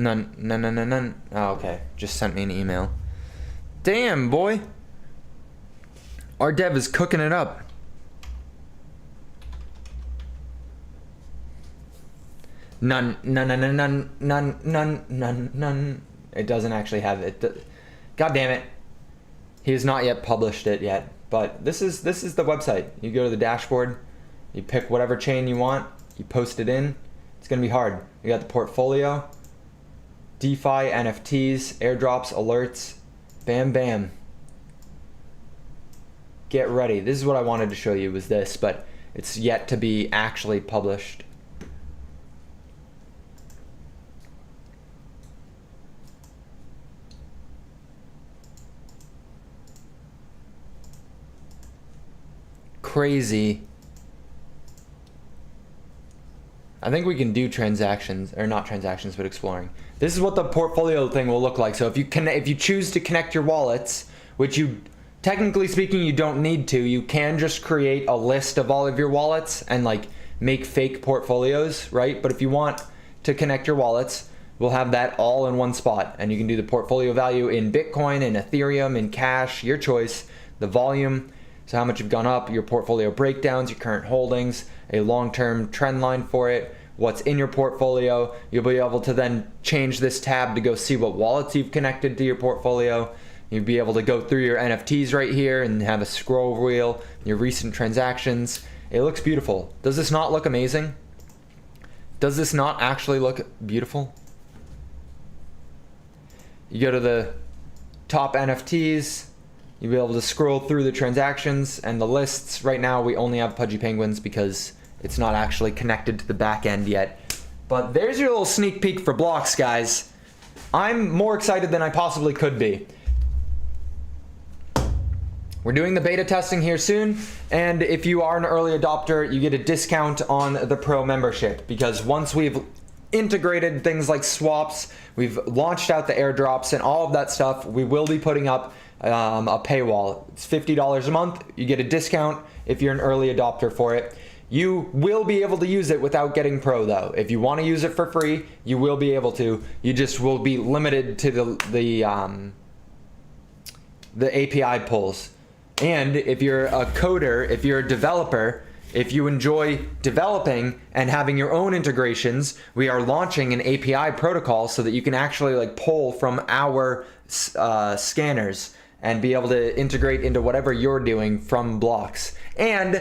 None. Oh, okay. Just sent me an email. Damn, boy. Our dev is cooking it up. None. It doesn't actually have it. God damn it. He has not yet published it yet. But this is the website. You go to the dashboard. You pick whatever chain you want. You post it in. It's going to be hard. You got the portfolio. DeFi, NFTs, airdrops, alerts, bam, bam. Get ready. This is what I wanted to show you was this, but it's yet to be actually published. Crazy. I think we can do transactions, or not transactions, but exploring. This is what the portfolio thing will look like. So if you choose to connect your wallets, which you, technically speaking, you don't need to, you can just create a list of all of your wallets and like make fake portfolios, right? But if you want to connect your wallets, we'll have that all in one spot. And you can do the portfolio value in Bitcoin, in Ethereum, in cash, your choice, the volume. So how much you've gone up, your portfolio breakdowns, your current holdings, a long-term trend line for it, what's in your portfolio. You'll be able to then change this tab to go see what wallets you've connected to your portfolio. You'll be able to go through your NFTs right here and have a scroll wheel, your recent transactions. It looks beautiful. Does this not look amazing? Does this not actually look beautiful? You go to the top NFTs, you'll be able to scroll through the transactions and the lists. Right now we only have Pudgy Penguins because it's not actually connected to the back end yet. But there's your little sneak peek for Blocks, guys. I'm more excited than I possibly could be. We're doing the beta testing here soon, and if you are an early adopter, you get a discount on the Pro membership, because once we've integrated things like swaps, we've launched out the airdrops and all of that stuff, we will be putting up a paywall. It's $50 a month. You get a discount if you're an early adopter for it. You will be able to use it without getting Pro though. If you want to use it for free, you will be able to. You just will be limited to the API pulls. And if you're a coder, if you're a developer, if you enjoy developing and having your own integrations, we are launching an API protocol so that you can actually like pull from our scanners and be able to integrate into whatever you're doing from Blocks. And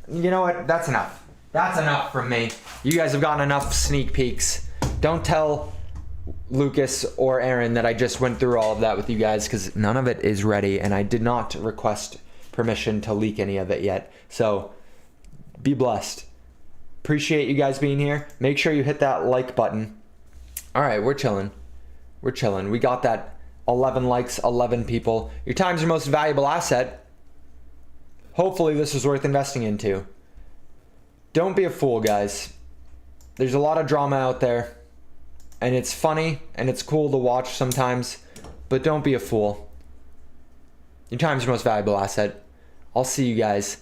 you know what? That's enough. That's enough from me. You guys have gotten enough sneak peeks. Don't tell Lucas or Aaron that I just went through all of that with you guys, because none of it is ready and I did not request permission to leak any of it yet. So be blessed. Appreciate you guys being here. Make sure you hit that like button. All right, we're chilling. We're chilling. We got that 11 likes, 11 people. Your time's your most valuable asset. Hopefully this is worth investing into. Don't be a fool, guys. There's a lot of drama out there, and it's funny and it's cool to watch sometimes, but don't be a fool. Your time's your most valuable asset. I'll see you guys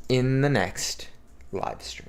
in the next live stream.